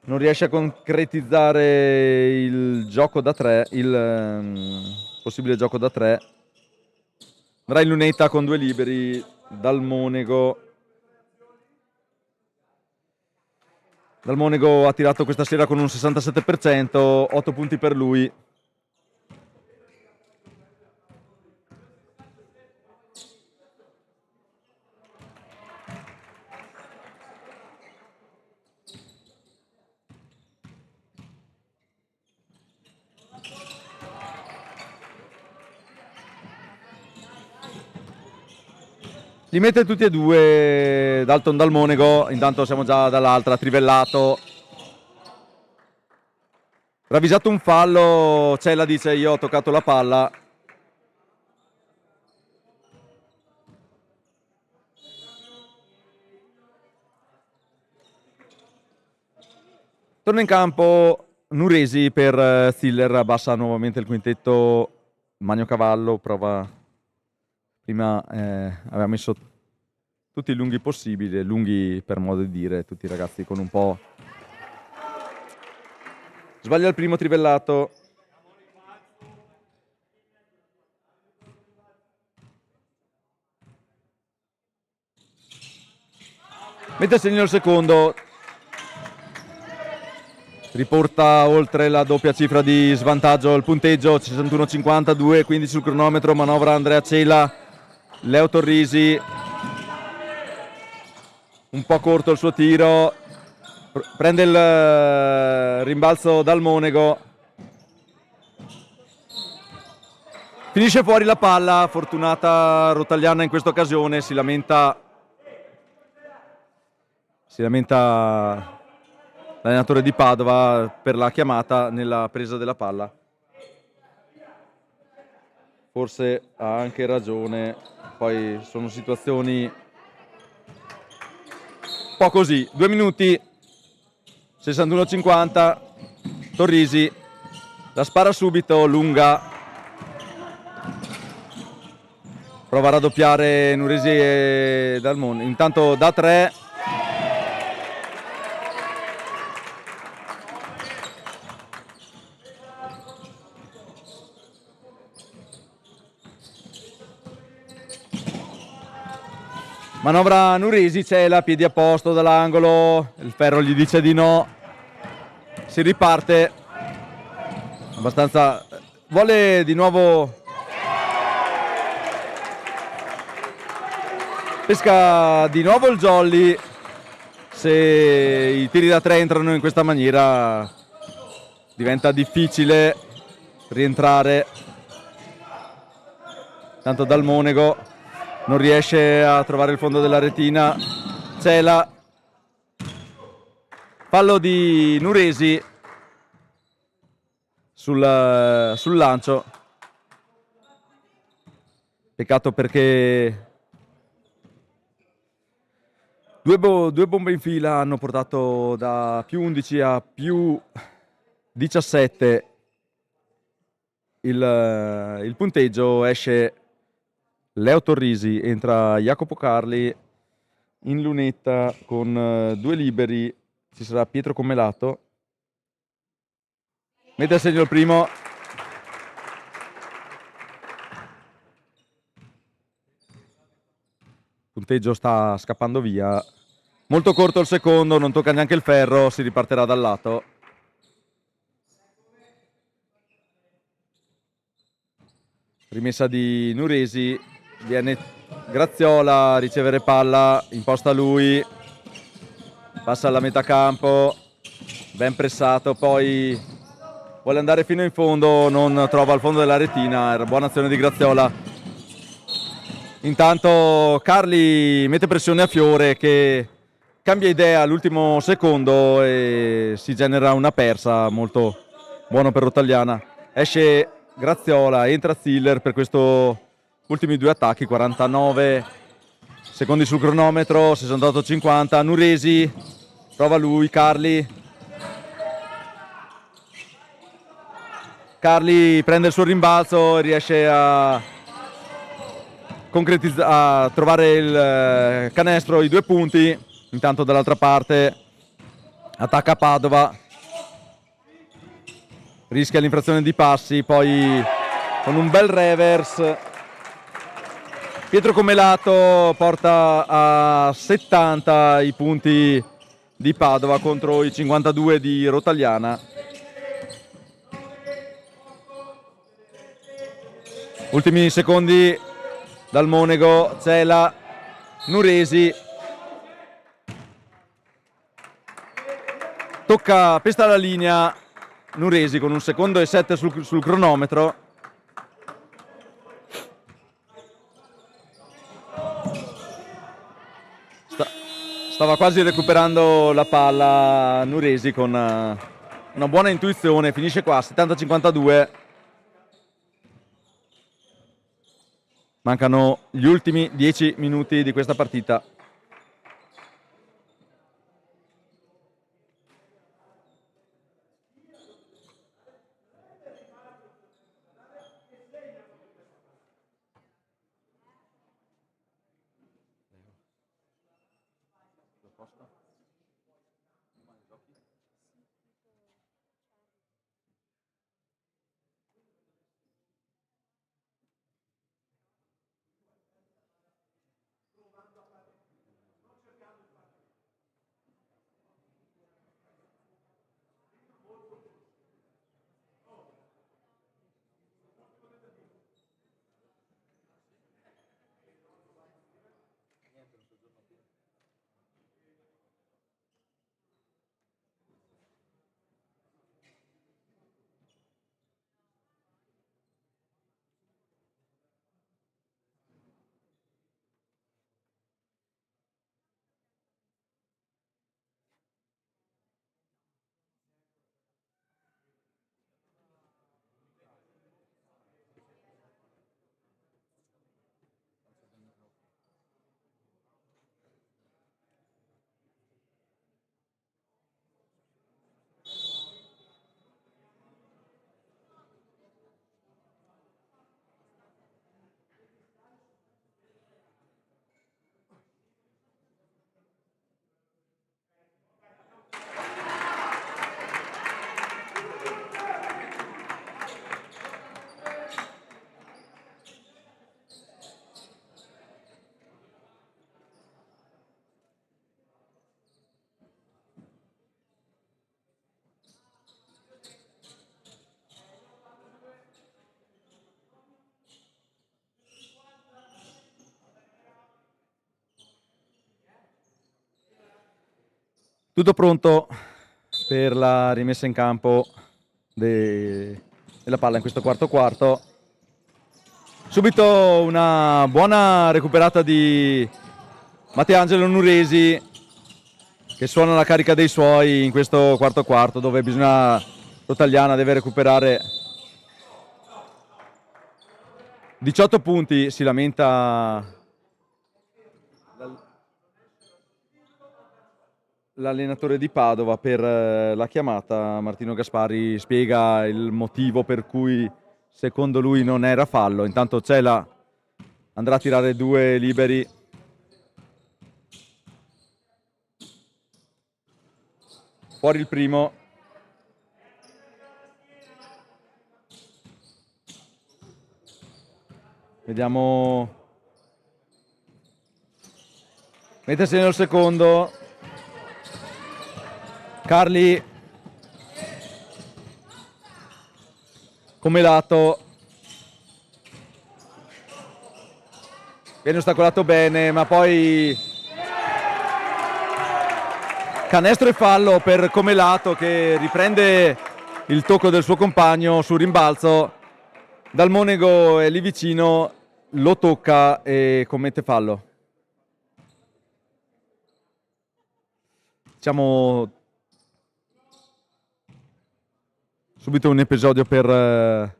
non riesce a concretizzare il gioco da 3, il possibile gioco da 3. Andrà in lunetta con 2 liberi. Dal Monego ha tirato questa sera con un 67%, 8 punti per lui. Li mette tutti e due Dalton dal Monego, intanto siamo già dall'altra, trivellato. Ravvisato un fallo, Cella dice io ho toccato la palla. Torna in campo Nuresi per Ziller, abbassa nuovamente il quintetto. Magno Cavallo prova, prima aveva messo tutti i lunghi possibili, lunghi per modo di dire, tutti i ragazzi con un po'... Sbaglia il primo trivellato. Mette a segno il secondo, riporta oltre la doppia cifra di svantaggio il punteggio, 61-52, 15 sul cronometro, manovra Andrea Cela, Leo Torrisi, un po' corto il suo tiro, prende il rimbalzo dal Monego, finisce fuori la palla, fortunata Rotaliana in questa occasione, si lamenta l'allenatore di Padova per la chiamata nella presa della palla. Forse ha anche ragione, poi sono situazioni un po' così. 2 minuti, 61-50, Torrisi la spara subito, lunga, prova a raddoppiare Nuresi e Dalmon, intanto da 3. Manovra Nuresi, c'è la piedi a posto dall'angolo, il ferro gli dice di no, si riparte, abbastanza, vuole di nuovo, pesca di nuovo il jolly. Se i tiri da 3 entrano in questa maniera diventa difficile rientrare, tanto dal Monego non riesce a trovare il fondo della retina. Cela, fallo di Nuresi sul lancio, peccato perché due bombe in fila hanno portato da più 11 a più 17 il punteggio. Esce Leo Torrisi, entra Jacopo Carli in lunetta con 2 liberi, ci sarà Pietro Commelato, mette a segno il primo. Il punteggio sta scappando via, molto corto il secondo, non tocca neanche il ferro, si ripartirà dal lato. Rimessa di Nuresi, viene Graziola a ricevere palla, imposta lui, passa alla metà campo, ben pressato, poi vuole andare fino in fondo, non trova il fondo della retina, era buona azione di Graziola. Intanto Carli mette pressione a Fiore che cambia idea all'ultimo secondo e si genera una persa, molto buono per Rotaliana. Esce Graziola, entra Ziller per questo ultimi 2 attacchi, 49 secondi sul cronometro, 68-50, Nuresi, prova lui, Carli prende il suo rimbalzo e riesce a trovare il canestro, i 2 punti. Intanto dall'altra parte attacca Padova, rischia l'infrazione di passi, poi con un bel reverse Pietro Commelato porta a 70 i punti di Padova contro i 52 di Rotaliana. Ultimi secondi dal Monego, Cela, Nuresi, pesta la linea Nuresi con 1 secondo e 7 sul cronometro. Stava quasi recuperando la palla Nuresi con una buona intuizione, finisce qua 70-52. Mancano gli ultimi 10 minuti di questa partita. Tutto pronto per la rimessa in campo della palla in questo quarto. Subito una buona recuperata di Matteangelo Nuresi, che suona la carica dei suoi in questo quarto dove bisogna Rotaliana deve recuperare 18 punti. Si lamenta l'allenatore di Padova per la chiamata. Martino Gaspari spiega il motivo per cui secondo lui non era fallo. Intanto Cela andrà a tirare 2 liberi. Fuori il primo. Vediamo. Mettersi nel secondo. Carli come lato. Viene ostacolato bene, ma poi canestro e fallo per Comelato, che riprende il tocco del suo compagno sul rimbalzo. Dal Monego è lì vicino, lo tocca e commette fallo. Diciamo subito un episodio per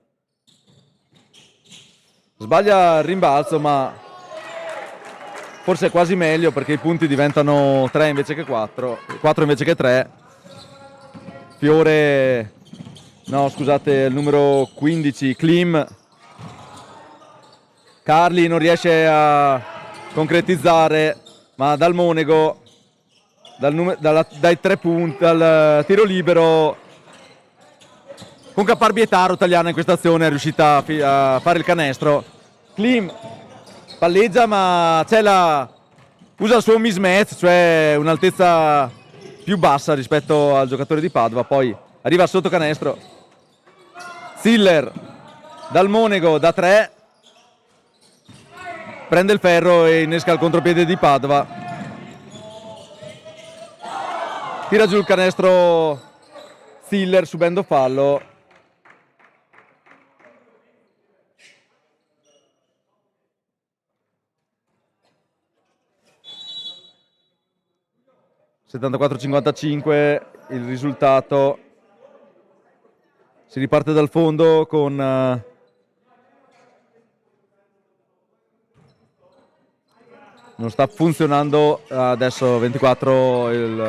sbaglia il rimbalzo, ma forse è quasi meglio perché i punti diventano 3 invece che 4 invece che 3. Fiore, no scusate, il numero 15 Klim. Carli non riesce a concretizzare, ma dal Monego, dai 3 punti, dal tiro libero, con caparbietà Rotaliana in questa azione è riuscita a fare il canestro. Klim palleggia, ma Cela usa il suo mismatch, cioè un'altezza più bassa rispetto al giocatore di Padova, poi arriva sotto canestro. Ziller dal Monego da 3, prende il ferro e innesca il contropiede di Padova. Tira giù il canestro Ziller subendo fallo. (74-55) il risultato. Si riparte dal fondo con non sta funzionando adesso. 24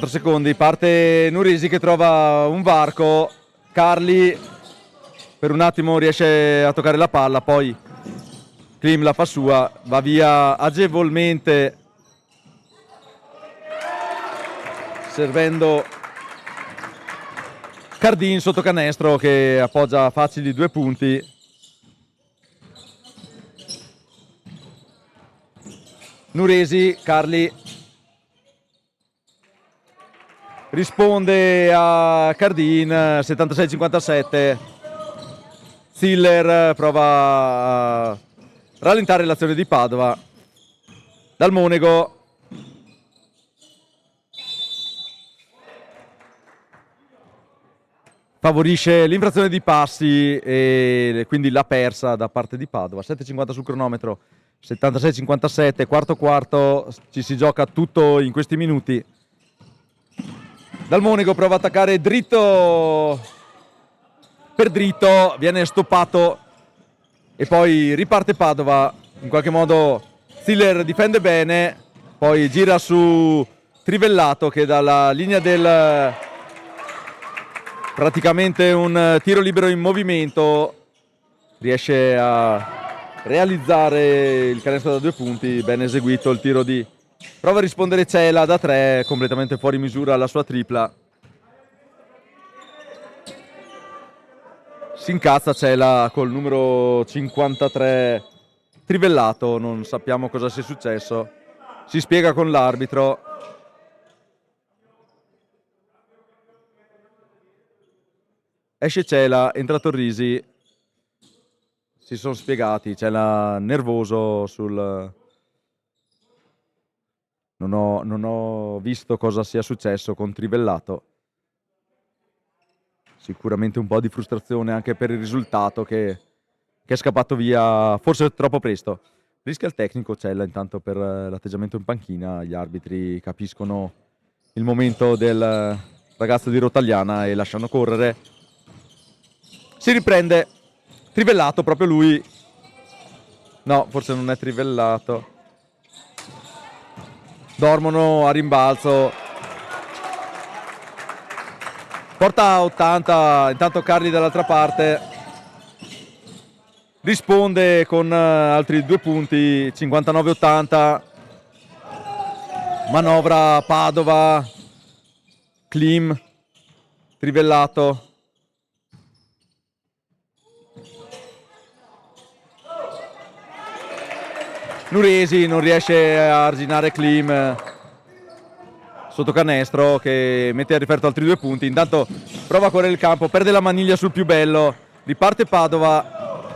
secondi. Parte Nuresi che trova un varco. Carli per un attimo riesce a toccare la palla, poi Klim la fa sua, va via agevolmente servendo Cardin sotto canestro che appoggia facili 2 punti. Nuresi, Carli risponde a Cardin 76-57. Ziller prova a rallentare l'azione di Padova. Dal Monego favorisce l'infrazione di passi e quindi l'ha persa da parte di Padova. 7,50 sul cronometro, 76-57, quarto, ci si gioca tutto in questi minuti. Dal Monego prova ad attaccare dritto per dritto, viene stoppato e poi riparte Padova. In qualche modo Ziller difende bene, poi gira su Trivellato che dalla linea del praticamente un tiro libero in movimento riesce a realizzare il canestro da 2 punti. Ben eseguito il tiro di... Prova a rispondere Cela da 3, completamente fuori misura la sua tripla. Si incazza Cela col numero 53 Trivellato, non sappiamo cosa sia successo. Si spiega con l'arbitro. Esce Cela, entra Torrisi. Si sono spiegati, Cela nervoso sul... Non ho visto cosa sia successo con Trivellato. Sicuramente un po' di frustrazione anche per il risultato che è scappato via forse troppo presto. Rischia il tecnico Cella intanto per l'atteggiamento in panchina. Gli arbitri capiscono il momento del ragazzo di Rotaliana e lasciano correre. Si riprende Trivellato, proprio lui. No, forse non è Trivellato. Dormono a rimbalzo. Porta a 80, intanto Carli dall'altra parte risponde con altri 2 punti, 59-80. Manovra Padova, Klim, Trivellato. Nuresi non riesce a arginare Klim sotto canestro che mette a riferto altri 2 punti. Intanto prova a correre il campo, perde la maniglia sul più bello, riparte Padova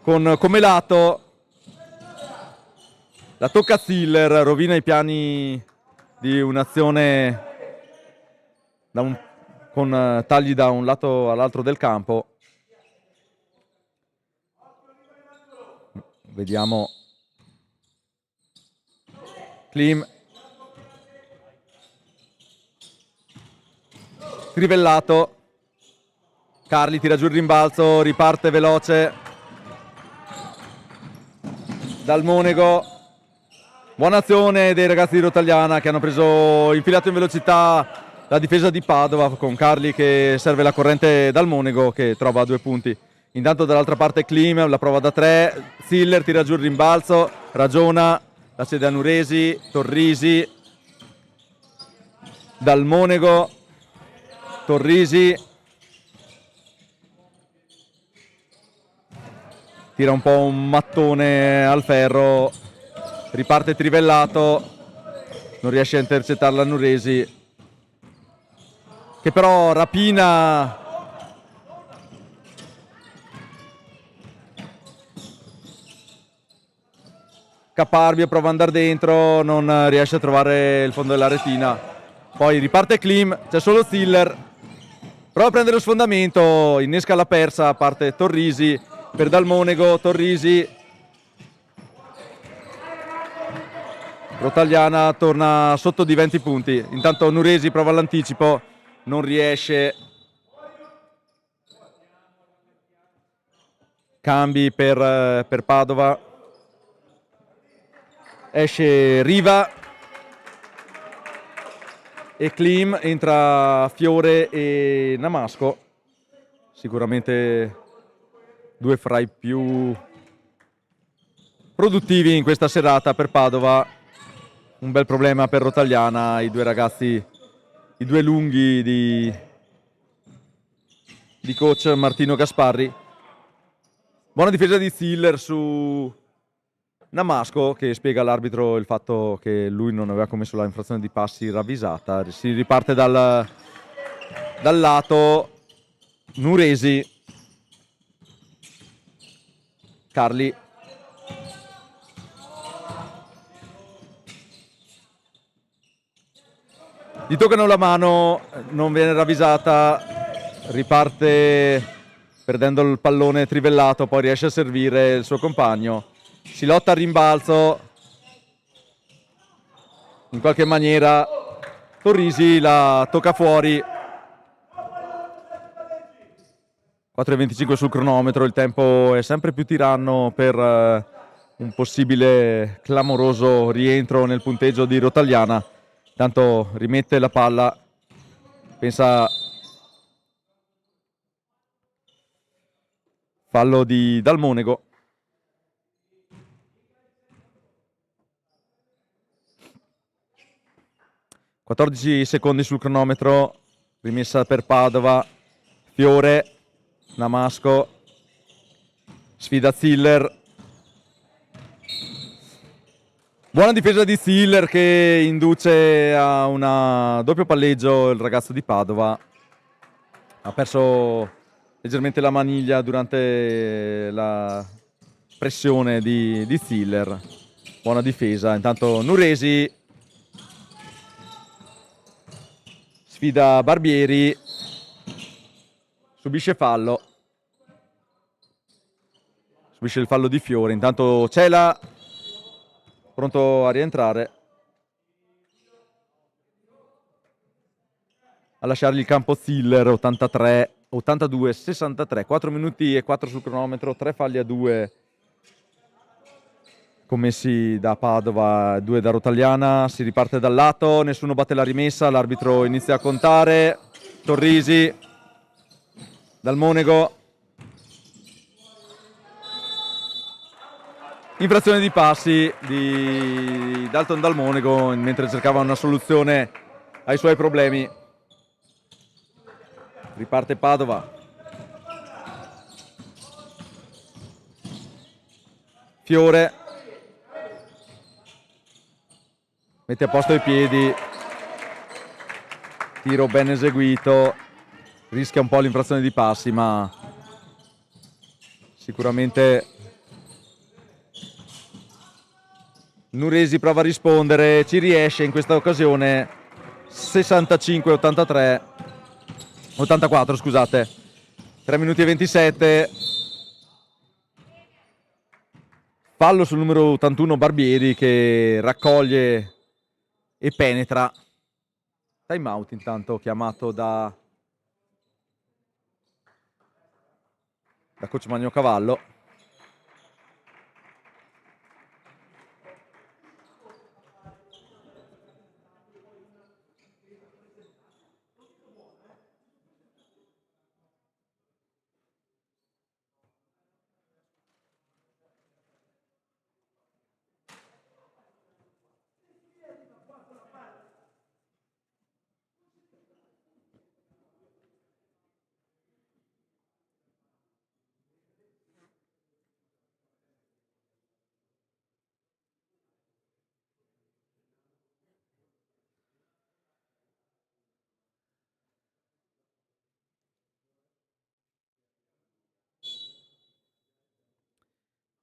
con Comelato, la tocca Ziller, rovina i piani di un'azione con tagli da un lato all'altro del campo. Vediamo Klim, Trivellato, Carli tira giù il rimbalzo, riparte veloce dal Monego. Buona azione dei ragazzi di Rotaliana che hanno preso infilato in velocità la difesa di Padova con Carli che serve la corrente dal Monego che trova 2 punti. Intanto dall'altra parte Klim la prova da 3, Ziller tira giù il rimbalzo, ragiona, la cede a Nuresi, Torrisi, dal Monego, Torrisi, tira un po' un mattone al ferro, riparte Trivellato, non riesce a intercettarla Nuresi, che però rapina Caparbio, prova ad andare dentro, non riesce a trovare il fondo della retina. Poi riparte Klim, c'è solo Ziller, prova a prendere lo sfondamento, innesca la persa, parte Torrisi per Dal Monego, Torrisi, Rotaliana torna sotto di 20 punti. Intanto Nuresi prova l'anticipo, non riesce. Cambi per Padova. Esce Riva e Klim, entra Fiore e Namasco, sicuramente 2 fra i più produttivi in questa serata per Padova. Un bel problema per Rotaliana, i due ragazzi, i due lunghi di coach Martino Gasparri. Buona difesa di Ziller su Namasco, che spiega all'arbitro il fatto che lui non aveva commesso la infrazione di passi ravvisata. Si riparte dal lato. Nuresi, Carli, gli toccano la mano, non viene ravvisata, riparte perdendo il pallone trivellato, poi riesce a servire il suo compagno, si lotta a rimbalzo, in qualche maniera Torrisi la tocca fuori. 4,25 sul cronometro, il tempo è sempre più tiranno per un possibile clamoroso rientro nel punteggio di Rotaliana. Intanto rimette la palla, pensa fallo di Dalmonego. (14 secondi sul cronometro), rimessa per Padova, Fiore, Namasco, sfida Ziller. Buona difesa di Ziller che induce a un doppio palleggio il ragazzo di Padova. Ha perso leggermente la maniglia durante la pressione di Ziller. Buona difesa. Intanto Nuresi sfida Barbieri, subisce fallo. Subisce il fallo di Fiore. Intanto Cela pronto a rientrare, a lasciargli il campo Ziller. 82-63, 4 minuti e 4 sul cronometro, 3 falli a 2 commessi da Padova, 2 da Rotaliana. Si riparte dal lato, nessuno batte la rimessa, l'arbitro inizia a contare. Torrisi, Dalmonego, infrazione di passi di Dalton Dalmonego mentre cercava una soluzione ai suoi problemi. Riparte Padova, Fiore mette a posto i piedi, tiro ben eseguito, rischia un po' l'infrazione di passi, ma sicuramente Nuresi prova a rispondere, ci riesce in questa occasione. 84, scusate, 3 minuti e 27. Fallo sul numero 81 Barbieri che raccoglie e penetra. Time out intanto chiamato da coach Magnocavallo.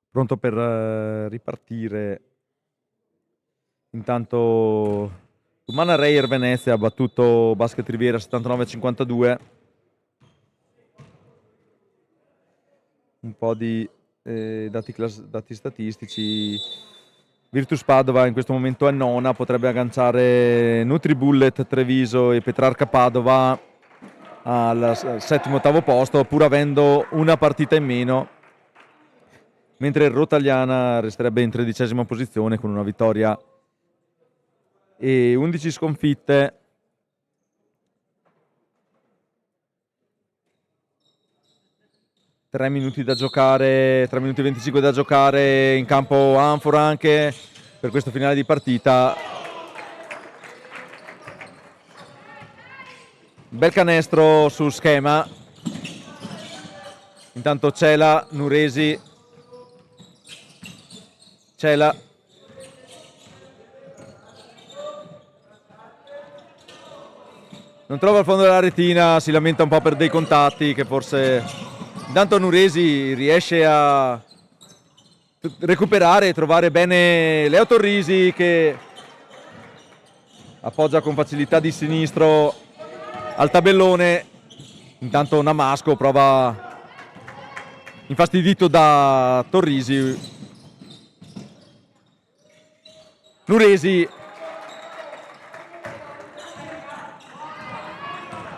Pronto per ripartire. Intanto Umana Reyer Venezia ha battuto Basket Riviera 79-52. Un po' di dati statistici. Virtus Padova in questo momento è nona, potrebbe agganciare NutriBullet Treviso e Petrarca Padova al settimo-ottavo posto, pur avendo una partita in meno, mentre Rotaliana resterebbe in 13ª posizione con una vittoria e 11 sconfitte. 3 minuti da giocare, 3 minuti e 25 da giocare in campo Anfora anche per questo finale di partita. Bel canestro su schema. Intanto Cela, Nuresi, Cela, non trova il fondo della retina, si lamenta un po' per dei contatti che forse... Intanto Nuresi riesce a recuperare e trovare bene Leo Torrisi che appoggia con facilità di sinistro al tabellone. Intanto Namasco prova, infastidito da Torrisi. Nuresi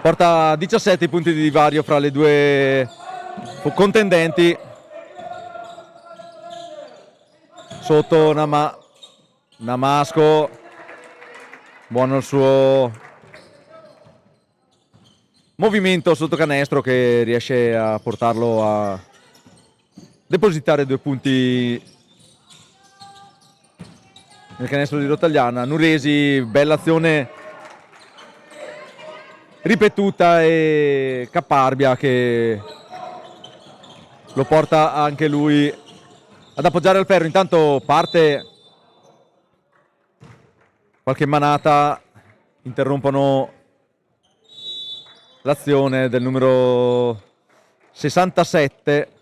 porta 17 punti di divario fra le due contendenti. Sotto Namasco, buono il suo movimento sotto canestro che riesce a portarlo a depositare 2 punti nel canestro di Rotaliana. Nuresi, bella azione ripetuta e caparbia che lo porta anche lui ad appoggiare al ferro. Intanto parte qualche manata, interrompono l'azione del numero 67.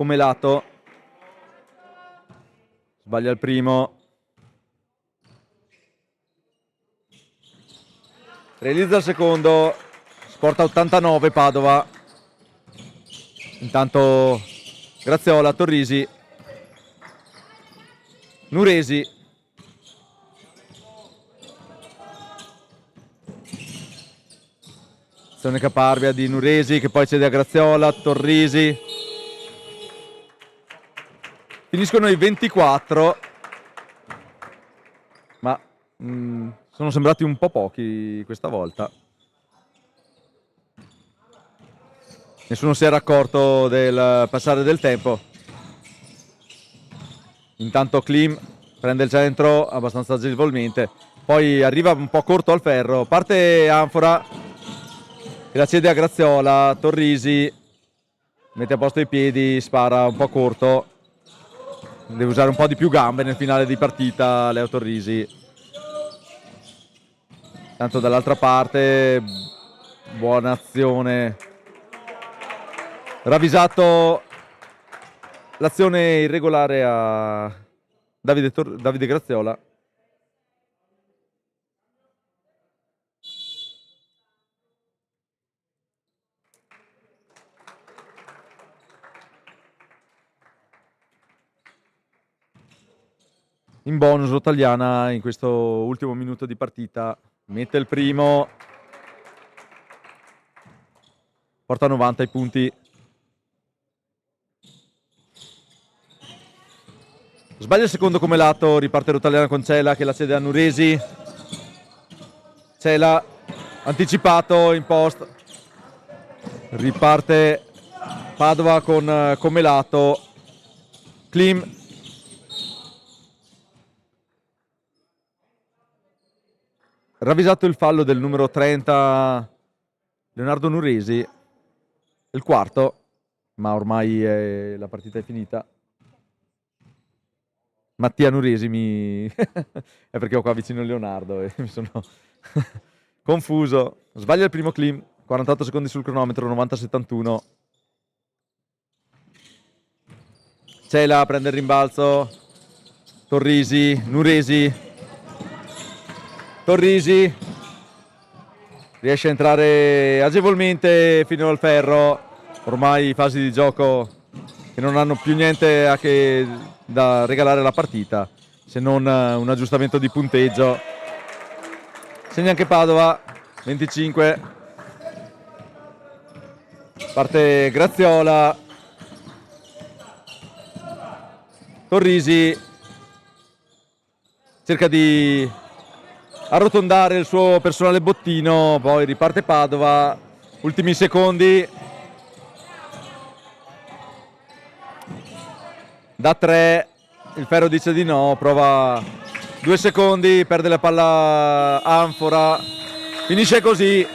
Come lato sbaglia il primo, realizza il secondo, sporta 89 Padova. Intanto Graziola, Torrisi, Nuresi, azione caparbia di Nuresi che poi cede a Graziola, Torrisi. Finiscono i 24, ma sono sembrati un po' pochi questa volta. Nessuno si era accorto del passare del tempo. Intanto Klim prende il centro abbastanza agevolmente, poi arriva un po' corto al ferro, parte Anfora e la cede a Graziola, Torrisi mette a posto i piedi, spara un po' corto. Deve usare un po' di più gambe nel finale di partita Leo Torrisi. Tanto dall'altra parte buona azione, ravvisato l'azione irregolare a Davide Graziola. In bonus Rotaliana in questo ultimo minuto di partita mette il primo, porta 90 i punti. Sbaglia il secondo come lato, riparte Rotaliana con Cela che la cede a Nuresi. Cela anticipato in post, riparte Padova con come lato. Klim ravvisato il fallo del numero 30 Leonardo Nuresi, il quarto, ma ormai la partita è finita. Mattia Nuresi è perché ho qua vicino Leonardo e mi sono confuso. Sbaglia il primo Klim, 48 secondi sul cronometro, 90-71. Cela prende il rimbalzo, Torrisi, Nuresi, Torrisi riesce a entrare agevolmente fino al ferro. Ormai fasi di gioco che non hanno più niente da regalare alla partita se non un aggiustamento di punteggio. Segna anche Padova, 25. Parte Graziola, Torrisi cerca di arrotondare il suo personale bottino, poi riparte Padova, ultimi secondi, da 3, il Ferro dice di no, prova 2 secondi, perde la palla Anfora, finisce così,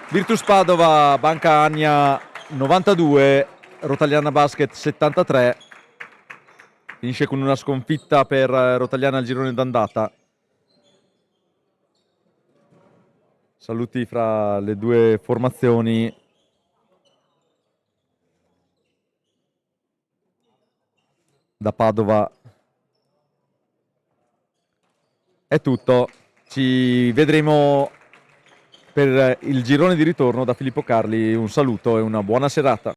Virtus Padova, Banca Ania 92, Rotaliana Basket 73, finisce con una sconfitta per Rotaliana al girone d'andata. Saluti fra le due formazioni. Da Padova è tutto. Ci vedremo per il girone di ritorno. Da Filippo Carli un saluto e una buona serata.